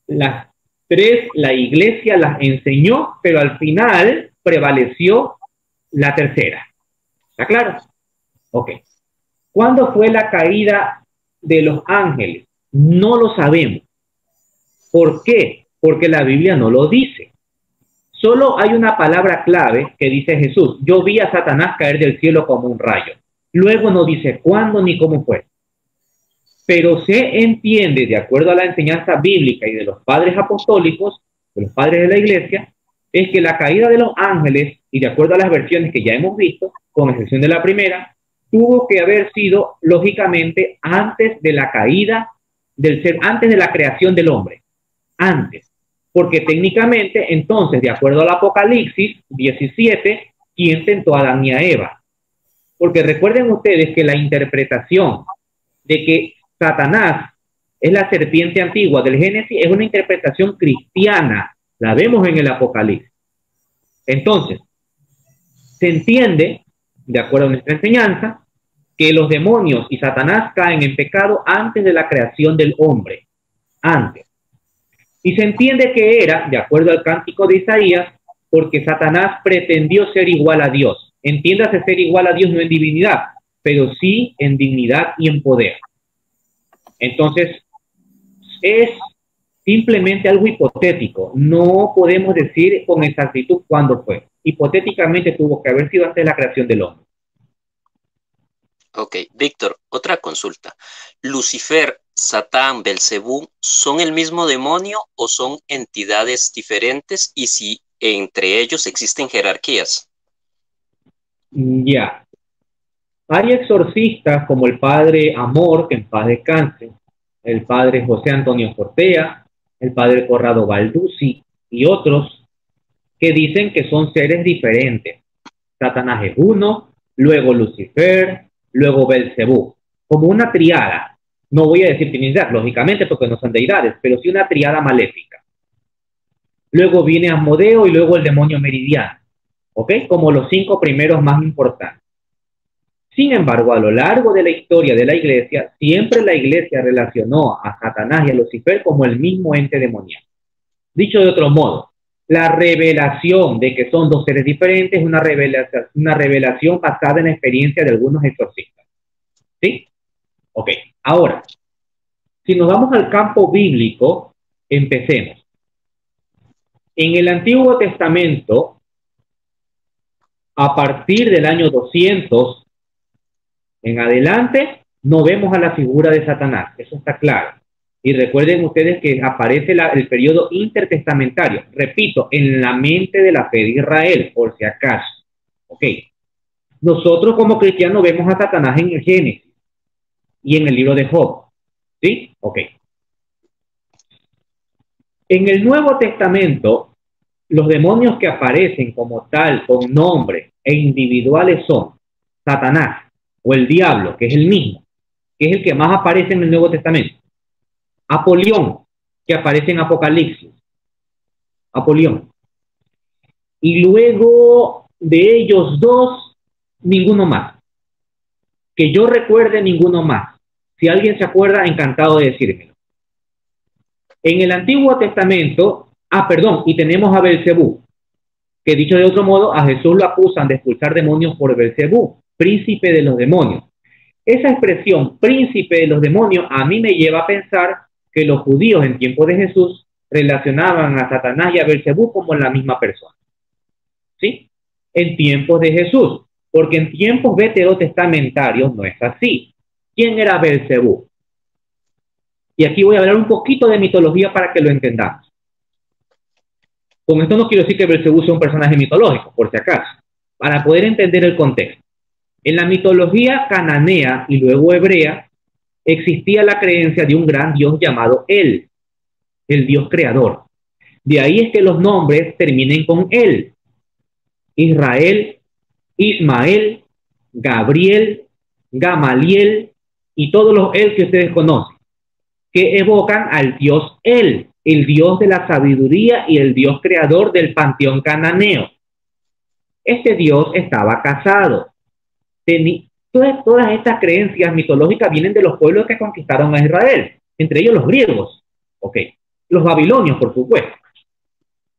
las tres la Iglesia las enseñó, pero al final prevaleció la tercera. ¿Está claro? Ok. ¿Cuándo fue la caída de los ángeles? No lo sabemos. ¿Por qué? Porque la Biblia no lo dice. Solo hay una palabra clave que dice Jesús: yo vi a Satanás caer del cielo como un rayo. Luego no dice cuándo ni cómo fue. Pero se entiende, de acuerdo a la enseñanza bíblica y de los padres apostólicos, de los padres de la Iglesia, es que la caída de los ángeles, y de acuerdo a las versiones que ya hemos visto, con excepción de la primera, tuvo que haber sido, lógicamente, antes de la caída del ser, antes de la creación del hombre. Antes. Porque técnicamente, entonces, de acuerdo al Apocalipsis 17, ¿quién tentó a Adán y a Eva? Porque recuerden ustedes que la interpretación de que Satanás es la serpiente antigua del Génesis es una interpretación cristiana. La vemos en el Apocalipsis. Entonces, se entiende, de acuerdo a nuestra enseñanza, que los demonios y Satanás caen en pecado antes de la creación del hombre. Antes. Y se entiende que era, de acuerdo al cántico de Isaías, porque Satanás pretendió ser igual a Dios. Entiéndase, ser igual a Dios no en divinidad, pero sí en dignidad y en poder. Entonces, es simplemente algo hipotético. No podemos decir con exactitud cuándo fue. Hipotéticamente tuvo que haber sido antes de la creación del hombre. Ok, Víctor, otra consulta. ¿Lucifer, Satán, Belcebú son el mismo demonio o son entidades diferentes? Y si entre ellos existen jerarquías. Ya. Hay exorcistas como el padre Amor, que en paz descanse, el padre José Antonio Cortea, el padre Corrado Balduzzi y otros que dicen que son seres diferentes. Satanás es uno, luego Lucifer, luego Belcebú, como una triada. No voy a decir Trinidad, lógicamente, porque no son deidades, pero sí una triada maléfica. Luego viene Asmodeo y luego el demonio meridiano. ¿Ok? Como los 5 primeros más importantes. Sin embargo, a lo largo de la historia de la Iglesia, siempre la Iglesia relacionó a Satanás y a Lucifer como el mismo ente demoníaco. Dicho de otro modo, la revelación de que son dos seres diferentes es una revelación basada en la experiencia de algunos exorcistas. ¿Sí? Ok. Ahora, si nos vamos al campo bíblico, empecemos. En el Antiguo Testamento, a partir del año 200 en adelante, no vemos a la figura de Satanás. Eso está claro. Y recuerden ustedes que aparece el periodo intertestamentario. Repito, en la mente de la fe de Israel, por si acaso. Ok. Nosotros como cristianos vemos a Satanás en el Génesis y en el libro de Job. ¿Sí? Ok. En el Nuevo Testamento, los demonios que aparecen como tal, con nombre e individuales son Satanás o el diablo, que es el mismo, que es el que más aparece en el Nuevo Testamento. Apolión, que aparece en Apocalipsis, Apolión. Y luego de ellos dos, ninguno más. Que yo recuerde, ninguno más. Si alguien se acuerda, encantado de decírmelo. En el Antiguo Testamento, y tenemos a Belcebú, que dicho de otro modo, a Jesús lo acusan de expulsar demonios por Belcebú, príncipe de los demonios. Esa expresión, príncipe de los demonios, a mí me lleva a pensar que los judíos en tiempo de Jesús relacionaban a Satanás y a Belcebú como la misma persona. ¿Sí? En tiempos de Jesús, porque en tiempos veterotestamentarios no es así. ¿Quién era Belcebú? Y aquí voy a hablar un poquito de mitología para que lo entendamos. Con esto no quiero decir que Belcebú sea un personaje mitológico, por si acaso, para poder entender el contexto. En la mitología cananea y luego hebrea, existía la creencia de un gran dios llamado El dios creador. De ahí es que los nombres terminen con El. Israel, Ismael, Gabriel, Gamaliel y todos los El que ustedes conocen, que evocan al dios El, el dios de la sabiduría y el dios creador del panteón cananeo. Este dios estaba casado. Todas estas creencias mitológicas vienen de los pueblos que conquistaron a Israel, entre ellos los griegos, los babilonios, por supuesto.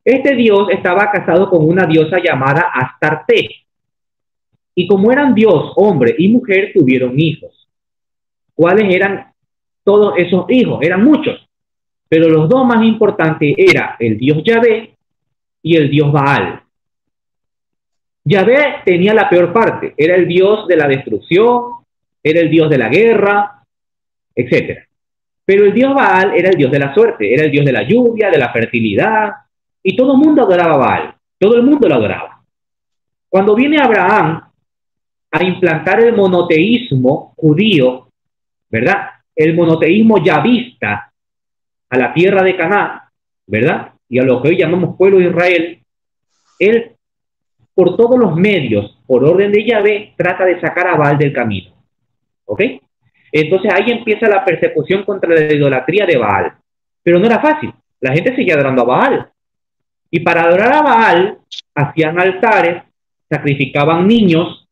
Este dios estaba casado con una diosa llamada Astarte, y como eran dios, hombre y mujer, tuvieron hijos. ¿Cuáles eran todos esos hijos? Eran muchos, pero los dos más importantes eran el dios Yahvé y el dios Baal. Yahvé tenía la peor parte, era el dios de la destrucción, era el dios de la guerra, etc. Pero el dios Baal era el dios de la suerte, era el dios de la lluvia, de la fertilidad, y todo el mundo adoraba a Baal, todo el mundo lo adoraba. Cuando viene Abraham a implantar el monoteísmo judío, ¿verdad? El monoteísmo yavista a la tierra de Canaán, ¿verdad? Y a lo que hoy llamamos pueblo de Israel, él, por todos los medios, por orden de Yahvé, trata de sacar a Baal del camino. ¿Ok? Entonces ahí empieza la persecución contra la idolatría de Baal. Pero no era fácil. La gente seguía adorando a Baal. Y para adorar a Baal, hacían altares, sacrificaban niños,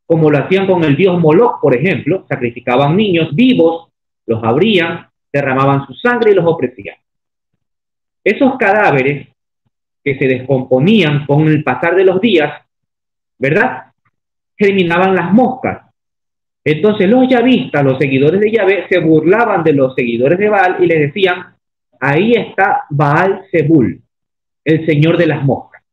como lo hacían con el dios Moloch, por ejemplo. Sacrificaban niños vivos, los abrían, derramaban su sangre y los ofrecían. Esos cadáveres que se descomponían con el pasar de los días, ¿verdad? Germinaban las moscas. Entonces los yavistas, los seguidores de Yahvé, se burlaban de los seguidores de Baal y les decían, ahí está Baal Zebul, el señor de las moscas.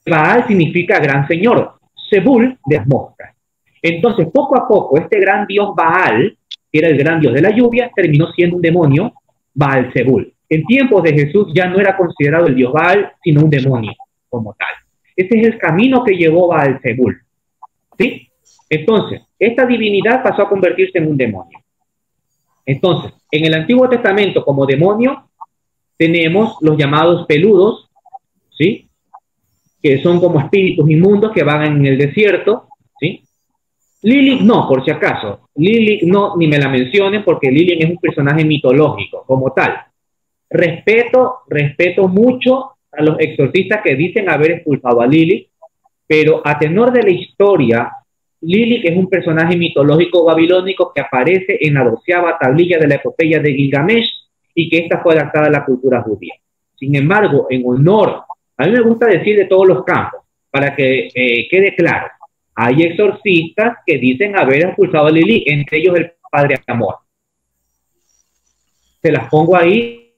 Baal significa gran señor, Zebul de las moscas. Entonces poco a poco este gran dios Baal, que era el gran dios de la lluvia, terminó siendo un demonio, Baal Zebul. En tiempos de Jesús ya no era considerado el dios Baal, sino un demonio como tal. Ese es el camino que llevó Baal Zebul. ¿Sí? Entonces, esta divinidad pasó a convertirse en un demonio. Entonces, en el Antiguo Testamento como demonio tenemos los llamados peludos, ¿sí? Que son como espíritus inmundos que van en el desierto, ¿sí? Lilith no, por si acaso. Lilith no, ni me la mencionen porque Lilith es un personaje mitológico como tal. Respeto mucho a los exorcistas que dicen haber expulsado a Lilith, pero a tenor de la historia, Lilith es un personaje mitológico babilónico que aparece en la 12ª tablilla de la epopeya de Gilgamesh y que esta fue adaptada a la cultura judía. Sin embargo, en honor, a mí me gusta decir de todos los campos, para que quede claro, hay exorcistas que dicen haber expulsado a Lilith, entre ellos el padre Amor. Se las pongo ahí,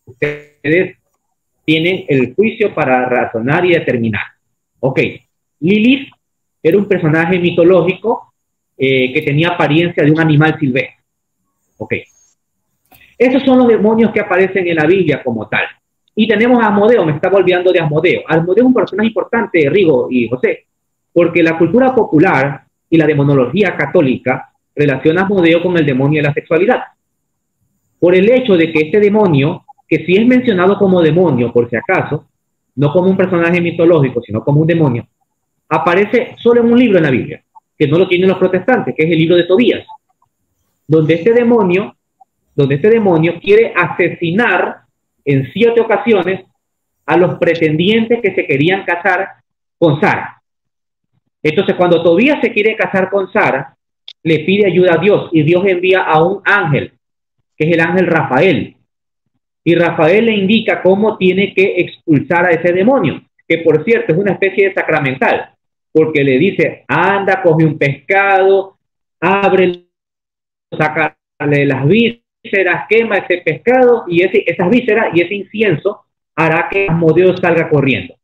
ustedes tienen el juicio para razonar y determinar. Ok, Lilith era un personaje mitológico que tenía apariencia de un animal silvestre. Ok. Esos son los demonios que aparecen en la Biblia como tal. Y tenemos a Asmodeo, me estaba olvidando de Asmodeo. Asmodeo es un personaje importante, Rigo y José, porque la cultura popular y la demonología católica relaciona a Asmodeo con el demonio de la sexualidad. Por el hecho de que este demonio, que sí es mencionado como demonio, por si acaso, no como un personaje mitológico, sino como un demonio, aparece solo en un libro en la Biblia, que no lo tienen los protestantes, que es el libro de Tobías. donde este demonio quiere asesinar en 7 ocasiones a los pretendientes que se querían casar con Sara. Entonces, cuando Tobías se quiere casar con Sara, le pide ayuda a Dios, y Dios envía a un ángel, que es el ángel Rafael. Y Rafael le indica cómo tiene que expulsar a ese demonio, que por cierto es una especie de sacramental, porque le dice, anda, coge un pescado, ábrelo, sácale las vísceras, quema ese pescado, y esas vísceras y ese incienso hará que Asmodeo salga corriendo.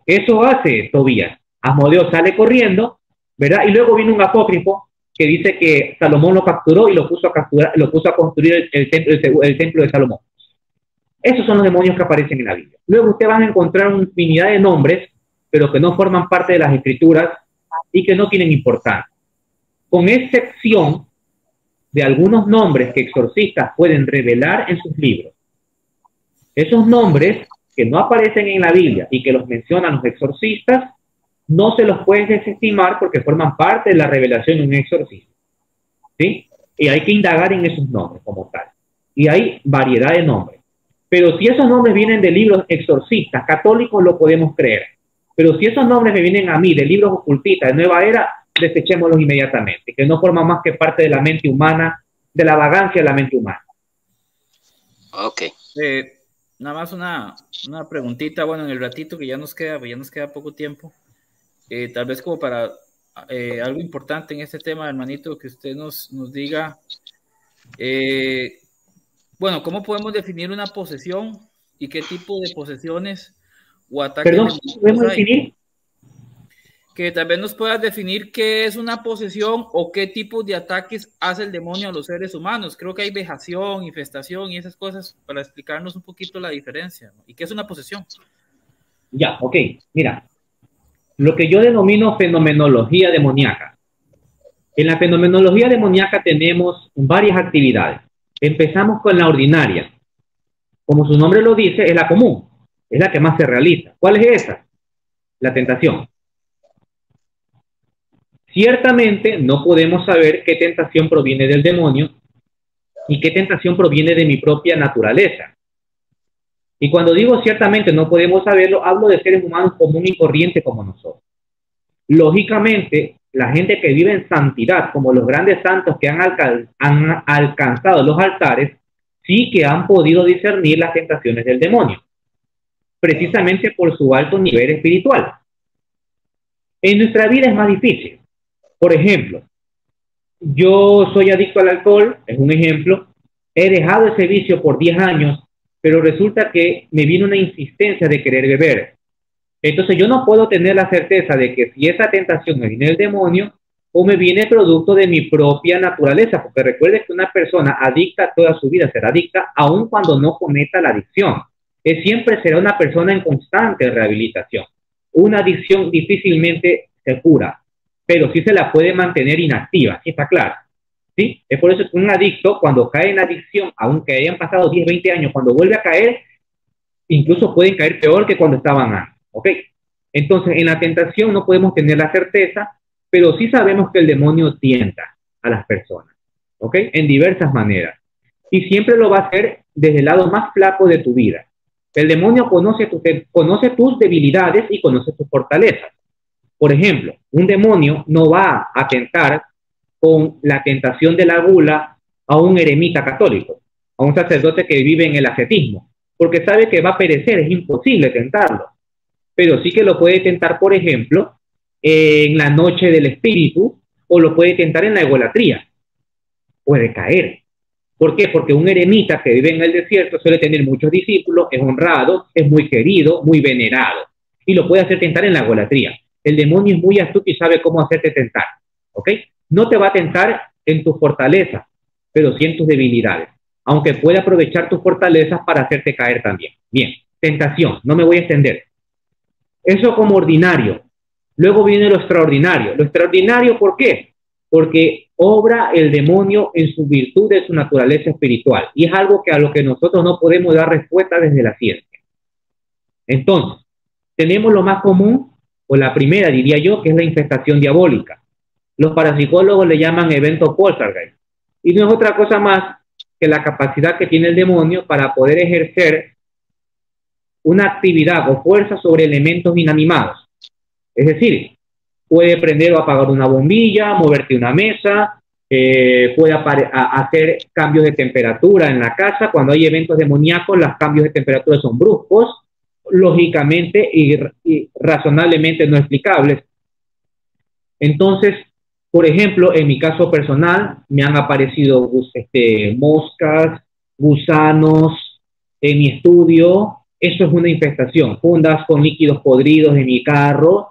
Eso hace Tobías. Asmodeo sale corriendo, ¿verdad? Y luego viene un apócrifo que dice que Salomón lo capturó y lo puso a construir el templo de Salomón. Esos son los demonios que aparecen en la Biblia. Luego usted van a encontrar una infinidad de nombres, pero que no forman parte de las escrituras y que no tienen importancia. Con excepción de algunos nombres que exorcistas pueden revelar en sus libros. Esos nombres que no aparecen en la Biblia y que los mencionan los exorcistas, no se los pueden desestimar porque forman parte de la revelación de un exorcista. ¿Sí? Y hay que indagar en esos nombres como tal. Y hay variedad de nombres. Pero si esos nombres vienen de libros exorcistas, católicos, lo podemos creer. Pero si esos nombres me vienen a mí de libros ocultistas de Nueva Era, desechémoslos inmediatamente, que no forman más que parte de la mente humana, de la vagancia de la mente humana. Ok. Nada más una preguntita, bueno, en el ratito que ya nos queda poco tiempo, tal vez como para algo importante en este tema, hermanito, que usted nos diga, bueno, ¿cómo podemos definir una posesión y qué tipo de posesiones o ataques? Perdón, ¿podemos definir? Que tal vez nos puedas definir qué es una posesión o qué tipo de ataques hace el demonio a los seres humanos. Creo que hay vejación, infestación y esas cosas para explicarnos un poquito la diferencia, ¿no? ¿Y qué es una posesión? Ya, ok. Mira, lo que yo denomino fenomenología demoníaca. En la fenomenología demoníaca tenemos varias actividades. Empezamos con la ordinaria. Como su nombre lo dice, es la común, es la que más se realiza. ¿Cuál es esa? La tentación. Ciertamente no podemos saber qué tentación proviene del demonio y qué tentación proviene de mi propia naturaleza. Y cuando digo ciertamente no podemos saberlo, hablo de seres humanos comunes y corrientes como nosotros. Lógicamente, la gente que vive en santidad, como los grandes santos que han alcanzado los altares, sí que han podido discernir las tentaciones del demonio, precisamente por su alto nivel espiritual. En nuestra vida es más difícil. Por ejemplo, yo soy adicto al alcohol, es un ejemplo, he dejado ese vicio por 10 años, pero resulta que me viene una insistencia de querer beber. Entonces yo no puedo tener la certeza de que si esa tentación me viene del demonio o me viene producto de mi propia naturaleza, porque recuerde que una persona adicta toda su vida será adicta aun cuando no cometa la adicción. Él siempre será una persona en constante rehabilitación. Una adicción difícilmente se cura, pero sí se la puede mantener inactiva, ¿sí está claro? ¿Sí? Es por eso que un adicto, cuando cae en adicción, aunque hayan pasado 10, 20 años, cuando vuelve a caer, incluso pueden caer peor que cuando estaban antes, ¿ok? Entonces, en la tentación no podemos tener la certeza, pero sí sabemos que el demonio tienta a las personas, ¿ok? En diversas maneras. Y siempre lo va a hacer desde el lado más flaco de tu vida. El demonio conoce tus debilidades y conoce tus fortalezas. Por ejemplo, un demonio no va a tentar con la tentación de la gula a un eremita católico, a un sacerdote que vive en el ascetismo, porque sabe que va a perecer, es imposible tentarlo. Pero sí que lo puede tentar, por ejemplo, en la noche del espíritu, o lo puede tentar en la egolatría. Puede caer. ¿Por qué? Porque un eremita que vive en el desierto suele tener muchos discípulos, es honrado, es muy querido, muy venerado, y lo puede hacer tentar en la egolatría. El demonio es muy astuto y sabe cómo hacerte tentar, ¿ok? No te va a tentar en tus fortalezas, pero sí en tus debilidades, aunque puede aprovechar tus fortalezas para hacerte caer también. Bien, tentación, no me voy a extender. Eso como ordinario. Luego viene lo extraordinario. Lo extraordinario, ¿por qué? Porque obra el demonio en su virtud de su naturaleza espiritual, y es algo que a lo que nosotros no podemos dar respuesta desde la ciencia. Entonces, tenemos lo más común, o la primera diría yo, que es la infestación diabólica. Los parapsicólogos le llaman evento poltergeist, Y no es otra cosa más que la capacidad que tiene el demonio para poder ejercer una actividad o fuerza sobre elementos inanimados. Es decir, puede prender o apagar una bombilla, moverte una mesa, puede hacer cambios de temperatura en la casa. Cuando hay eventos demoníacos, los cambios de temperatura son bruscos, lógicamente y razonablemente no explicables. Entonces, por ejemplo, en mi caso personal, me han aparecido moscas, gusanos en mi estudio. Eso es una infestación. Fundas con líquidos podridos en mi carro,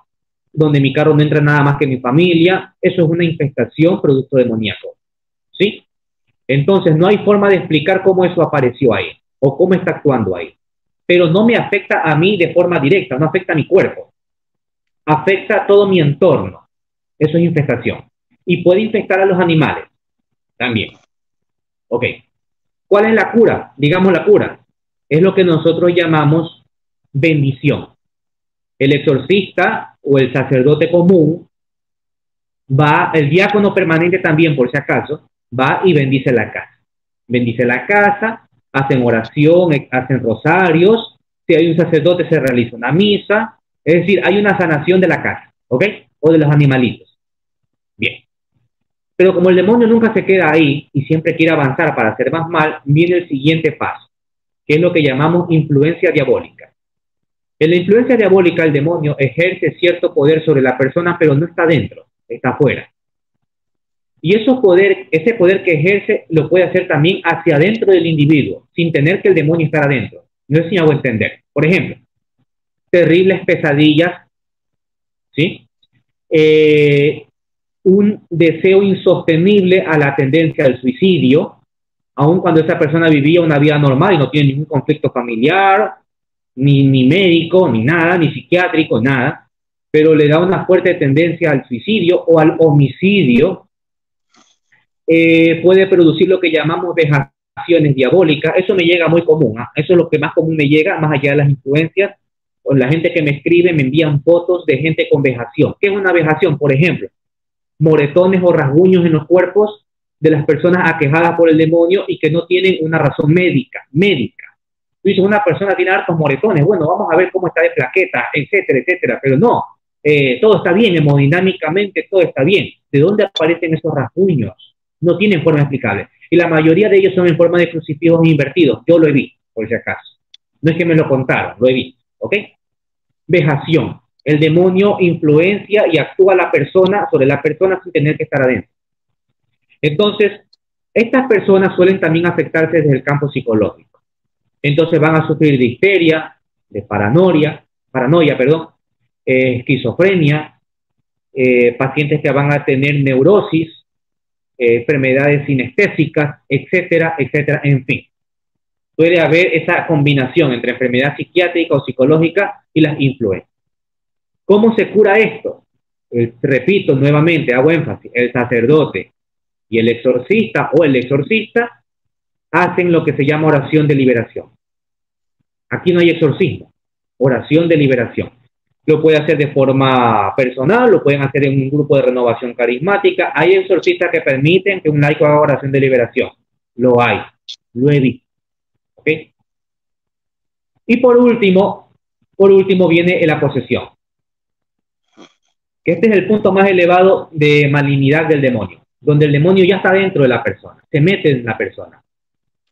donde mi carro no entra nada más que mi familia. Eso es una infestación producto demoníaco, ¿sí? Entonces, no hay forma de explicar cómo eso apareció ahí o cómo está actuando ahí. Pero no me afecta a mí de forma directa, no afecta a mi cuerpo. Afecta a todo mi entorno. Eso es infestación. Y puede infectar a los animales también. Ok. ¿Cuál es la cura? Digamos la cura. Es lo que nosotros llamamos bendición. El exorcista o el sacerdote común va, el diácono permanente también, por si acaso, va y bendice la casa. Bendice la casa, hacen oración, hacen rosarios. Si hay un sacerdote, se realiza una misa. Es decir, hay una sanación de la casa, ¿ok? O de los animalitos. Bien. Pero como el demonio nunca se queda ahí y siempre quiere avanzar para hacer más mal, viene el siguiente paso, que es lo que llamamos influencia diabólica. En la influencia diabólica, el demonio ejerce cierto poder sobre la persona, pero no está dentro, está afuera. Y ese poder que ejerce lo puede hacer también hacia adentro del individuo, sin tener que el demonio estar adentro. No sé si me hago entender. Por ejemplo, terribles pesadillas, ¿sí? Un deseo insostenible a la tendencia al suicidio, aun cuando esa persona vivía una vida normal y no tiene ningún conflicto familiar, ni médico, ni nada, ni psiquiátrico, nada, pero le da una fuerte tendencia al suicidio o al homicidio. Puede producir lo que llamamos vejaciones diabólicas. Eso me llega muy común, ¿eh? Eso es lo que más común me llega, más allá de las influencias. O la gente que me escribe me envían fotos de gente con vejación. ¿Qué es una vejación? Por ejemplo, moretones o rasguños en los cuerpos de las personas aquejadas por el demonio y que no tienen una razón médica. Tú dices, una persona tiene hartos moretones, bueno, vamos a ver cómo está de plaqueta, etcétera, etcétera, pero no, todo está bien, hemodinámicamente todo está bien. ¿De dónde aparecen esos rasguños? No tienen forma explicable. Y la mayoría de ellos son en forma de crucifijos invertidos. Yo lo he visto, por si acaso. No es que me lo contaron, lo he visto, ¿ok? Vejación. El demonio influencia y actúa sobre la persona sin tener que estar adentro. Entonces, estas personas suelen también afectarse desde el campo psicológico. Entonces van a sufrir de histeria, de paranoia, esquizofrenia, pacientes que van a tener neurosis, enfermedades sinestésicas, etcétera, etcétera, en fin. Puede haber esa combinación entre enfermedad psiquiátrica o psicológica y las influencias. ¿Cómo se cura esto? Repito nuevamente, hago énfasis, el sacerdote y el exorcista o el exorcista hacen lo que se llama oración de liberación. Aquí no hay exorcismo, oración de liberación. Lo puede hacer de forma personal, lo pueden hacer en un grupo de renovación carismática. Hay exorcistas que permiten que un laico haga oración de liberación. Lo hay, lo he visto. ¿Ok? Y por último viene la posesión. Este es el punto más elevado de malignidad del demonio, donde el demonio ya está dentro de la persona, se mete en la persona.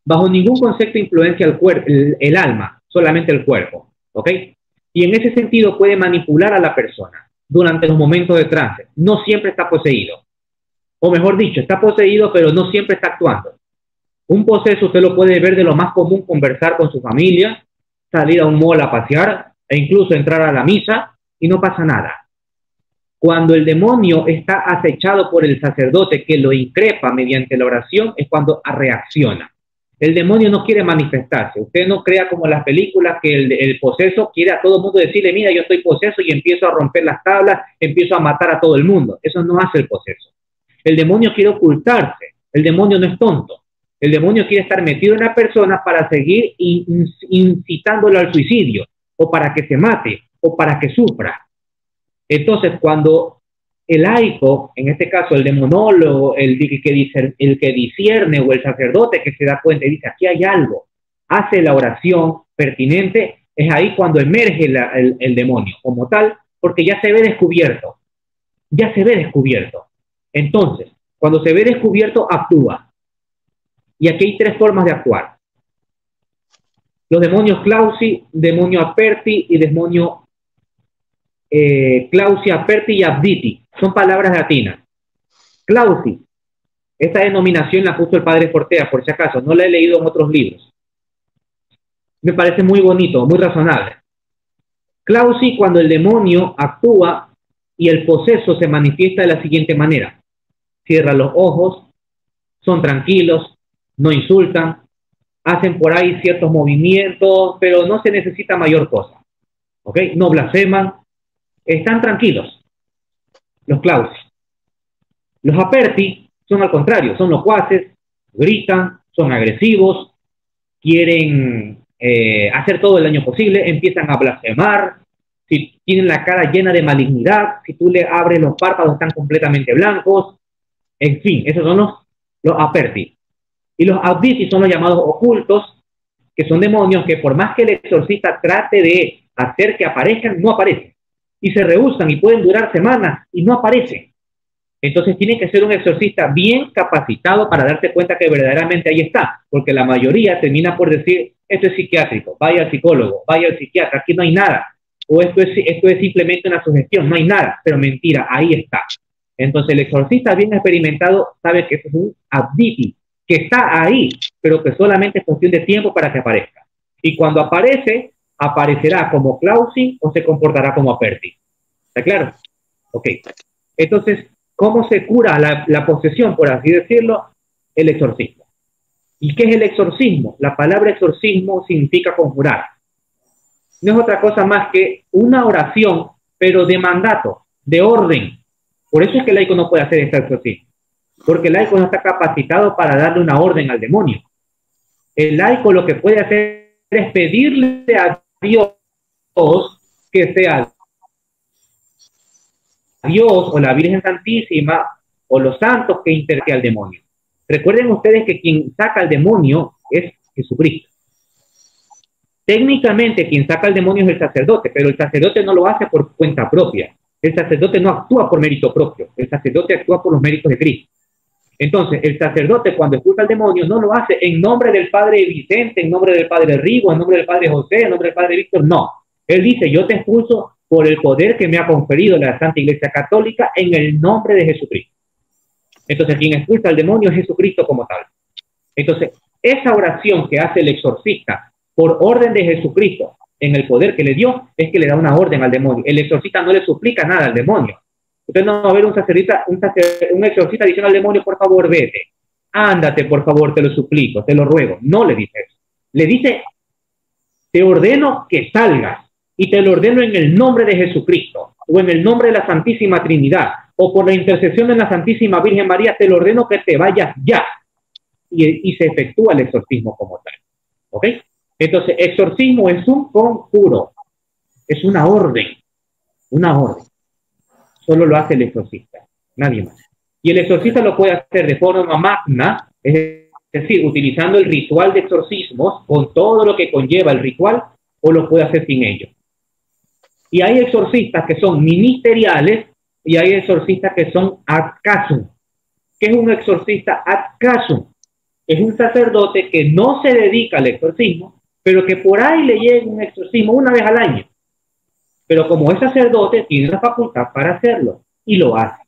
Bajo ningún concepto influencia el cuerpo, el alma, solamente el cuerpo, ¿ok? Y en ese sentido puede manipular a la persona durante los momentos de trance. No siempre está poseído. O mejor dicho, está poseído, pero no siempre está actuando. Un poseso usted lo puede ver de lo más común, conversar con su familia, salir a un mall a pasear, e incluso entrar a la misa, y no pasa nada. Cuando el demonio está acechado por el sacerdote que lo increpa mediante la oración, es cuando reacciona. El demonio no quiere manifestarse. Usted no crea como las películas que el poseso quiere a todo el mundo decirle, mira, yo estoy poseso y empiezo a romper las tablas, empiezo a matar a todo el mundo. Eso no hace el poseso. El demonio quiere ocultarse. El demonio no es tonto. El demonio quiere estar metido en la persona para seguir incitándolo al suicidio, o para que se mate, o para que sufra. Entonces, cuando el laico, en este caso el demonólogo, el que discierne o el sacerdote que se da cuenta y dice, aquí hay algo, hace la oración pertinente, es ahí cuando emerge el demonio como tal, porque ya se ve descubierto. Ya se ve descubierto. Entonces, cuando se ve descubierto, actúa. Y aquí hay tres formas de actuar. Los demonios Clausi, demonio Aperti y demonio Clausi, Aperti y Abditi. Son palabras latinas. Clausi, esta denominación la puso el padre Fortea, por si acaso, no la he leído en otros libros. Me parece muy bonito, muy razonable. Clausi, cuando el demonio actúa y el poseso se manifiesta de la siguiente manera. Cierra los ojos, son tranquilos, no insultan, hacen por ahí ciertos movimientos, pero no se necesita mayor cosa. ¿Ok? No blasfeman, están tranquilos. Los Clausi. Los Aperti son al contrario, son locuaces, gritan, son agresivos, quieren hacer todo el daño posible, empiezan a blasfemar, si tienen la cara llena de malignidad, si tú le abres los párpados están completamente blancos, en fin, esos son los Aperti. Y los Abditi son los llamados ocultos, que son demonios que por más que el exorcista trate de hacer que aparezcan, no aparecen. Y se rehúsan y pueden durar semanas y no aparecen. Entonces tiene que ser un exorcista bien capacitado para darse cuenta que verdaderamente ahí está, porque la mayoría termina por decir, esto es psiquiátrico, vaya al psicólogo, vaya al psiquiatra, aquí no hay nada, o esto es simplemente una sugestión, no hay nada, pero mentira, ahí está. Entonces el exorcista bien experimentado sabe que eso es un abditi, que está ahí, pero que solamente es cuestión de tiempo para que aparezca. Y cuando aparece, aparecerá como Clausi o se comportará como Aperti. ¿Está claro? Ok. Entonces, ¿cómo se cura la posesión, por así decirlo? El exorcismo. ¿Y qué es el exorcismo? La palabra exorcismo significa conjurar. No es otra cosa más que una oración, pero de mandato, de orden. Por eso es que el laico no puede hacer este exorcismo. Porque el laico no está capacitado para darle una orden al demonio. El laico lo que puede hacer es pedirle a Dios que sea Dios o la Virgen Santísima o los santos que interceden al demonio. Recuerden ustedes que quien saca al demonio es Jesucristo. Técnicamente quien saca al demonio es el sacerdote, pero el sacerdote no lo hace por cuenta propia. El sacerdote no actúa por mérito propio. El sacerdote actúa por los méritos de Cristo. Entonces, el sacerdote cuando expulsa al demonio no lo hace en nombre del padre Vicente, en nombre del padre Rigo, en nombre del padre José, en nombre del padre Víctor, no. Él dice, yo te expulso por el poder que me ha conferido la Santa Iglesia Católica en el nombre de Jesucristo. Entonces, quien expulsa al demonio es Jesucristo como tal. Entonces, esa oración que hace el exorcista por orden de Jesucristo en el poder que le dio, es que le da una orden al demonio. El exorcista no le suplica nada al demonio. Usted no va a ver un exorcista diciendo al demonio, por favor, vete. Ándate, por favor, te lo suplico, te lo ruego. No le dice eso. Le dice, te ordeno que salgas y te lo ordeno en el nombre de Jesucristo o en el nombre de la Santísima Trinidad o por la intercesión de la Santísima Virgen María, te lo ordeno que te vayas ya. Y se efectúa el exorcismo como tal. ¿Ok? Entonces, exorcismo es un conjuro. Es una orden. Una orden. Solo lo hace el exorcista, nadie más. Y el exorcista lo puede hacer de forma magna, es decir, utilizando el ritual de exorcismos con todo lo que conlleva el ritual, o lo puede hacer sin ello. Y hay exorcistas que son ministeriales y hay exorcistas que son ad casum. ¿Qué es un exorcista ad casum? Es un sacerdote que no se dedica al exorcismo, pero que por ahí le llega un exorcismo una vez al año. Pero como es sacerdote, tiene la facultad para hacerlo y lo hace.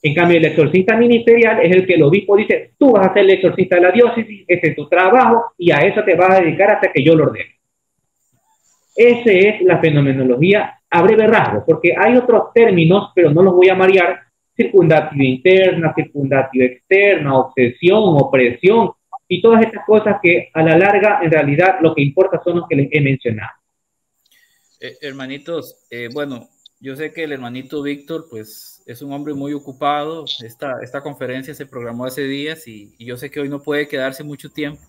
En cambio, el exorcista ministerial es el que el obispo dice, tú vas a ser el exorcista de la diócesis, ese es tu trabajo y a eso te vas a dedicar hasta que yo lo ordene. Esa es la fenomenología a breve rasgo, porque hay otros términos, pero no los voy a marear: circundatio interna, circundatio externa, obsesión, opresión y todas estas cosas que a la larga en realidad lo que importa son los que les he mencionado. Hermanitos, bueno, yo sé que el hermanito Víctor pues es un hombre muy ocupado. Esta conferencia se programó hace días y yo sé que hoy no puede quedarse mucho tiempo,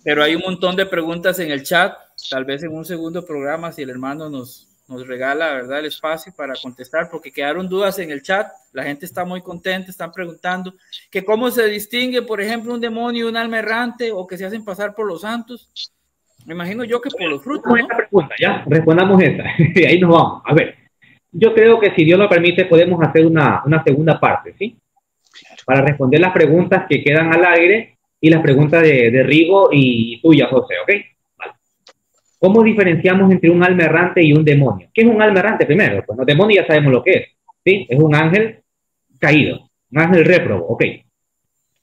pero hay un montón de preguntas en el chat. Tal vez en un segundo programa, si el hermano nos nos regala, ¿verdad?, el espacio para contestar, porque quedaron dudas en el chat. La gente está muy contenta, están preguntando que cómo se distingue, por ejemplo, un demonio y un alma errante, o que se hacen pasar por los santos. Me imagino yo que por los frutos, ¿no? Esta pregunta, ya, respondamos esta. Ahí nos vamos. A ver, yo creo que si Dios lo permite, podemos hacer una segunda parte, ¿sí? Para responder las preguntas que quedan al aire y las preguntas de Rigo y tuya, José, ¿ok? Vale. ¿Cómo diferenciamos entre un alma errante y un demonio? ¿Qué es un alma errante primero? Pues los demonios ya sabemos lo que es, ¿sí? Es un ángel caído, un ángel réprobo, ¿ok?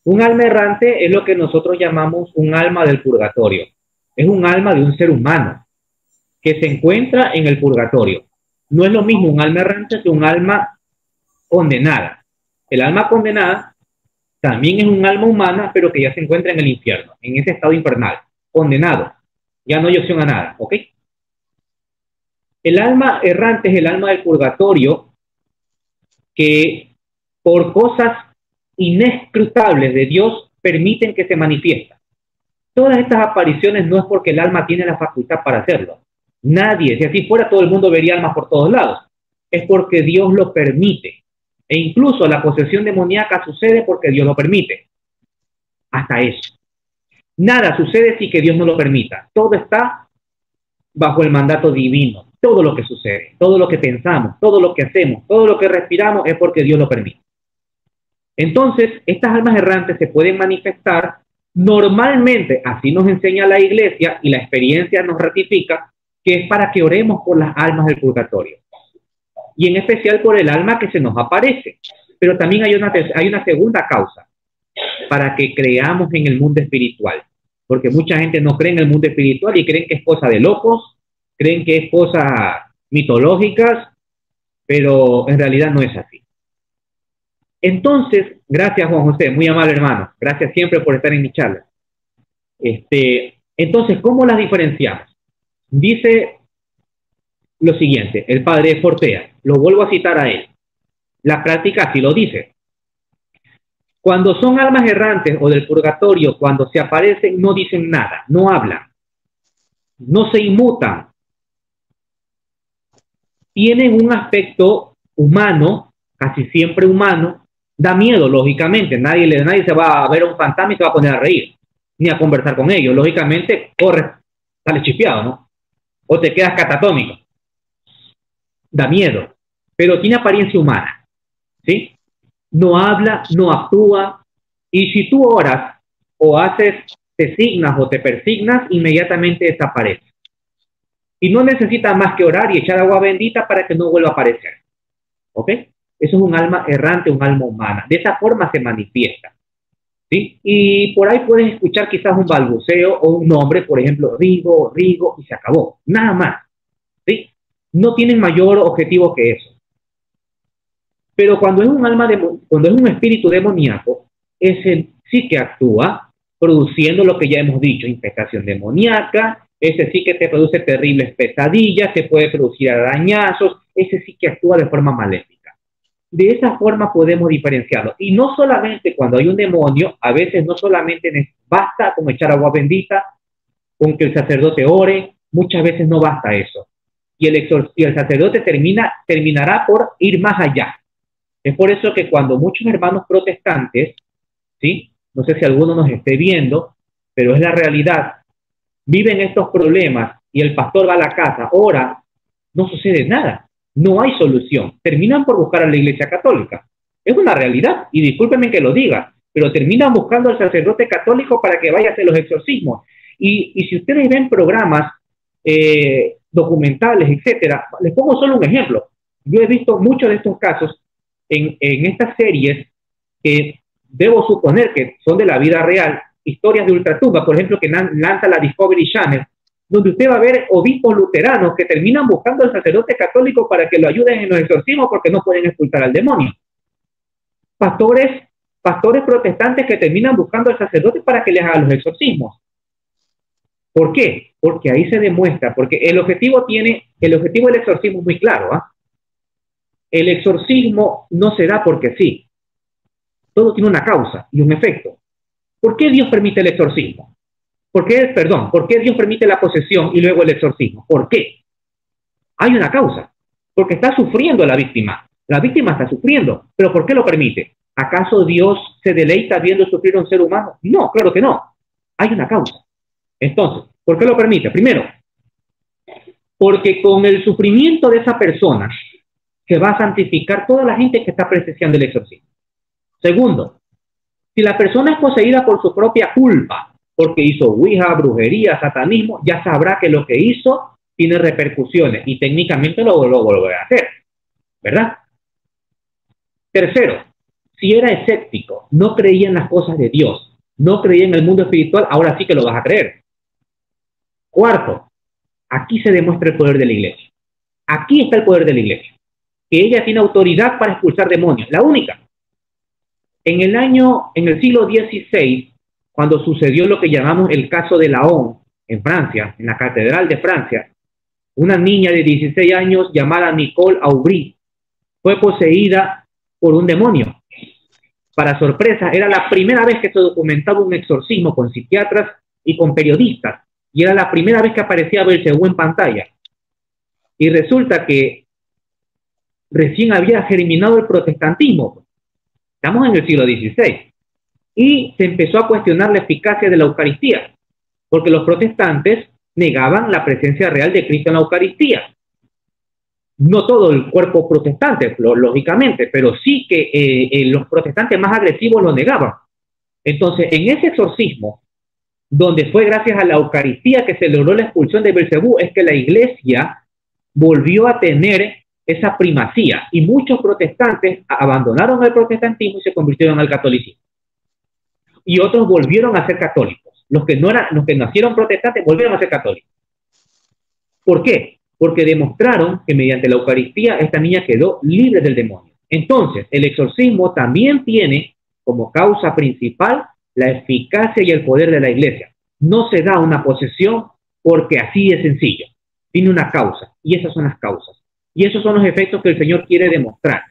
Un alma errante es lo que nosotros llamamos un alma del purgatorio. Es un alma de un ser humano que se encuentra en el purgatorio. No es lo mismo un alma errante que un alma condenada. El alma condenada también es un alma humana, pero que ya se encuentra en el infierno, en ese estado infernal, condenado. Ya no hay opción a nada, ¿ok? El alma errante es el alma del purgatorio que por cosas inescrutables de Dios permiten que se manifiesta. Todas estas apariciones no es porque el alma tiene la facultad para hacerlo. Nadie, si así fuera, todo el mundo vería almas por todos lados. Es porque Dios lo permite. E incluso la posesión demoníaca sucede porque Dios lo permite. Hasta eso. Nada sucede sin que Dios no lo permita. Todo está bajo el mandato divino. Todo lo que sucede, todo lo que pensamos, todo lo que hacemos, todo lo que respiramos es porque Dios lo permite. Entonces, estas almas errantes se pueden manifestar normalmente, así nos enseña la Iglesia y la experiencia nos ratifica, que es para que oremos por las almas del purgatorio. Y en especial por el alma que se nos aparece. Pero también hay una segunda causa, para que creamos en el mundo espiritual. Porque mucha gente no cree en el mundo espiritual y creen que es cosa de locos, creen que es cosas mitológicas, pero en realidad no es así. Entonces, gracias Juan José, muy amable hermano, gracias siempre por estar en mi charla. Entonces, ¿cómo las diferenciamos? Dice lo siguiente, el padre Fortea, lo vuelvo a citar a él, la práctica así lo dice. Cuando son almas errantes o del purgatorio, cuando se aparecen no dicen nada, no hablan, no se inmutan, tienen un aspecto humano, casi siempre humano, da miedo, lógicamente. Nadie se va a ver a un fantasma y se va a poner a reír, ni a conversar con ellos. Lógicamente, corres, sales chispeado, ¿no? O te quedas catatónico. Da miedo, pero tiene apariencia humana, ¿sí? No habla, no actúa, y si tú oras o te signas o te persignas, inmediatamente desaparece. Y no necesita más que orar y echar agua bendita para que no vuelva a aparecer. ¿Ok? Eso es un alma errante, un alma humana. De esa forma se manifiesta. ¿Sí? Y por ahí puedes escuchar quizás un balbuceo o un nombre, por ejemplo, Rigo, Rigo, y se acabó. Nada más. ¿Sí? No tienen mayor objetivo que eso. Pero cuando es cuando es un espíritu demoníaco, ese sí que actúa, produciendo lo que ya hemos dicho, infestación demoníaca. Ese sí que te produce terribles pesadillas, te puede producir arañazos, ese sí que actúa de forma maléfica. De esa forma podemos diferenciarlo. Y no solamente cuando hay un demonio, a veces no solamente basta con echar agua bendita, con que el sacerdote ore, muchas veces no basta eso. Y el sacerdote terminará por ir más allá. Es por eso que cuando muchos hermanos protestantes, ¿sí? No sé si alguno nos esté viendo, pero es la realidad, viven estos problemas y el pastor va a la casa, ora, no sucede nada, no hay solución. Terminan por buscar a la Iglesia Católica. Es una realidad, y discúlpenme que lo diga, pero terminan buscando al sacerdote católico para que vaya a hacer los exorcismos. Y si ustedes ven programas documentales, etcétera, les pongo solo un ejemplo. Yo he visto muchos de estos casos en estas series que debo suponer que son de la vida real, historias de ultratumba, por ejemplo, que lanza la Discovery Channel, donde usted va a ver obispos luteranos que terminan buscando al sacerdote católico para que lo ayuden en los exorcismos porque no pueden expulsar al demonio. Pastores protestantes que terminan buscando al sacerdote para que les haga los exorcismos. ¿Por qué? Porque ahí se demuestra, porque el objetivo del exorcismo es muy claro, ¿ah? El exorcismo no se da porque sí. Todo tiene una causa y un efecto. ¿Por qué Dios permite el exorcismo? ¿Por qué Dios permite la posesión y luego el exorcismo? ¿Por qué? Hay una causa, porque está sufriendo la víctima. La víctima está sufriendo, pero ¿por qué lo permite? ¿Acaso Dios se deleita viendo sufrir a un ser humano? No, claro que no. Hay una causa. Entonces, ¿por qué lo permite? Primero, porque con el sufrimiento de esa persona se va a santificar toda la gente que está presenciando el exorcismo. Segundo, si la persona es poseída por su propia culpa, porque hizo ouija, brujería, satanismo, ya sabrá que lo que hizo tiene repercusiones y técnicamente lo volverá a hacer, ¿verdad? Tercero, si era escéptico, no creía en las cosas de Dios, no creía en el mundo espiritual, ahora sí que lo vas a creer. Cuarto, aquí se demuestra el poder de la iglesia. Aquí está el poder de la iglesia, que ella tiene autoridad para expulsar demonios, la única. En el siglo XVI, cuando sucedió lo que llamamos el caso de Laon, en Francia, en la Catedral de Francia, una niña de 16 años llamada Nicole Aubry fue poseída por un demonio. Para sorpresa, era la primera vez que se documentaba un exorcismo con psiquiatras y con periodistas, y era la primera vez que aparecía Belcebú en pantalla. Y resulta que recién había germinado el protestantismo. Estamos en el siglo XVI. Y se empezó a cuestionar la eficacia de la Eucaristía, porque los protestantes negaban la presencia real de Cristo en la Eucaristía. No todo el cuerpo protestante, lógicamente, pero sí que los protestantes más agresivos lo negaban. Entonces, en ese exorcismo, donde fue gracias a la Eucaristía que se logró la expulsión de Belcebú, es que la iglesia volvió a tener esa primacía, y muchos protestantes abandonaron el protestantismo y se convirtieron al catolicismo. Y otros volvieron a ser católicos. Los que nacieron protestantes volvieron a ser católicos. ¿Por qué? Porque demostraron que mediante la Eucaristía esta niña quedó libre del demonio. Entonces, el exorcismo también tiene como causa principal la eficacia y el poder de la iglesia. No se da una posesión porque así es sencillo. Tiene una causa, y esas son las causas. Y esos son los efectos que el Señor quiere demostrar.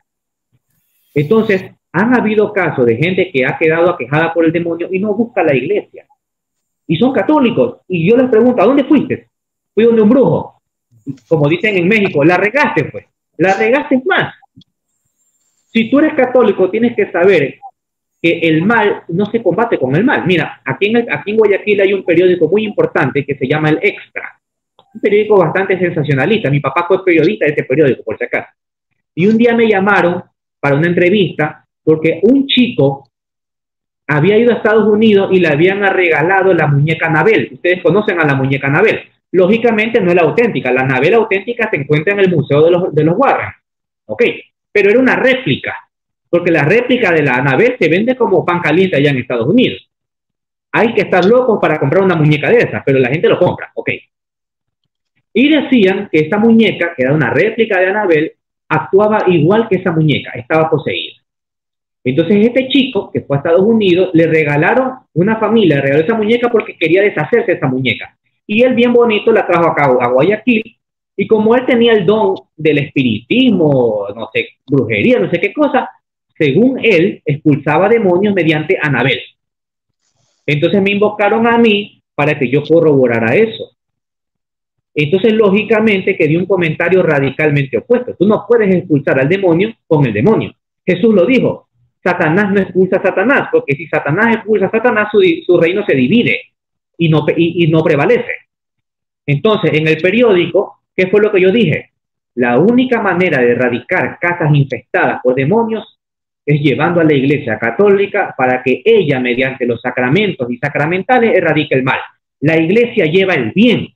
Entonces, han habido casos de gente que ha quedado aquejada por el demonio y no busca la iglesia. Y son católicos. Y yo les pregunto, ¿a dónde fuiste? Fui donde un brujo. Como dicen en México, la regaste, pues. La regaste más. Si tú eres católico, tienes que saber que el mal no se combate con el mal. Mira, aquí en Guayaquil hay un periódico muy importante que se llama El Extra. Un periódico bastante sensacionalista. Mi papá fue periodista de ese periódico, por si acaso. Y un día me llamaron para una entrevista porque un chico había ido a Estados Unidos y le habían regalado la muñeca Anabel. Ustedes conocen a la muñeca Anabel. Lógicamente no es la auténtica. La Anabel auténtica se encuentra en el Museo de los Warren. Ok, pero era una réplica, porque la réplica de la Anabel se vende como pan caliente allá en Estados Unidos. Hay que estar locos para comprar una muñeca de esas, pero la gente lo compra. Ok. Y decían que esta muñeca, que era una réplica de Anabel, actuaba igual que esa muñeca, estaba poseída. Entonces este chico, que fue a Estados Unidos, le regalaron, una familia le regaló esa muñeca porque quería deshacerse de esa muñeca. Y él bien bonito la trajo acá a Guayaquil, y como él tenía el don del espiritismo, no sé, brujería, no sé qué cosa, según él, expulsaba demonios mediante Anabel. Entonces me invocaron a mí para que yo corroborara eso. Entonces, lógicamente, que dio un comentario radicalmente opuesto. Tú no puedes expulsar al demonio con el demonio. Jesús lo dijo. Satanás no expulsa a Satanás, porque si Satanás expulsa a Satanás, su reino se divide y no prevalece. Entonces, en el periódico, ¿qué fue lo que yo dije? La única manera de erradicar casas infestadas por demonios es llevando a la iglesia católica para que ella, mediante los sacramentos y sacramentales, erradique el mal. La iglesia lleva el bien.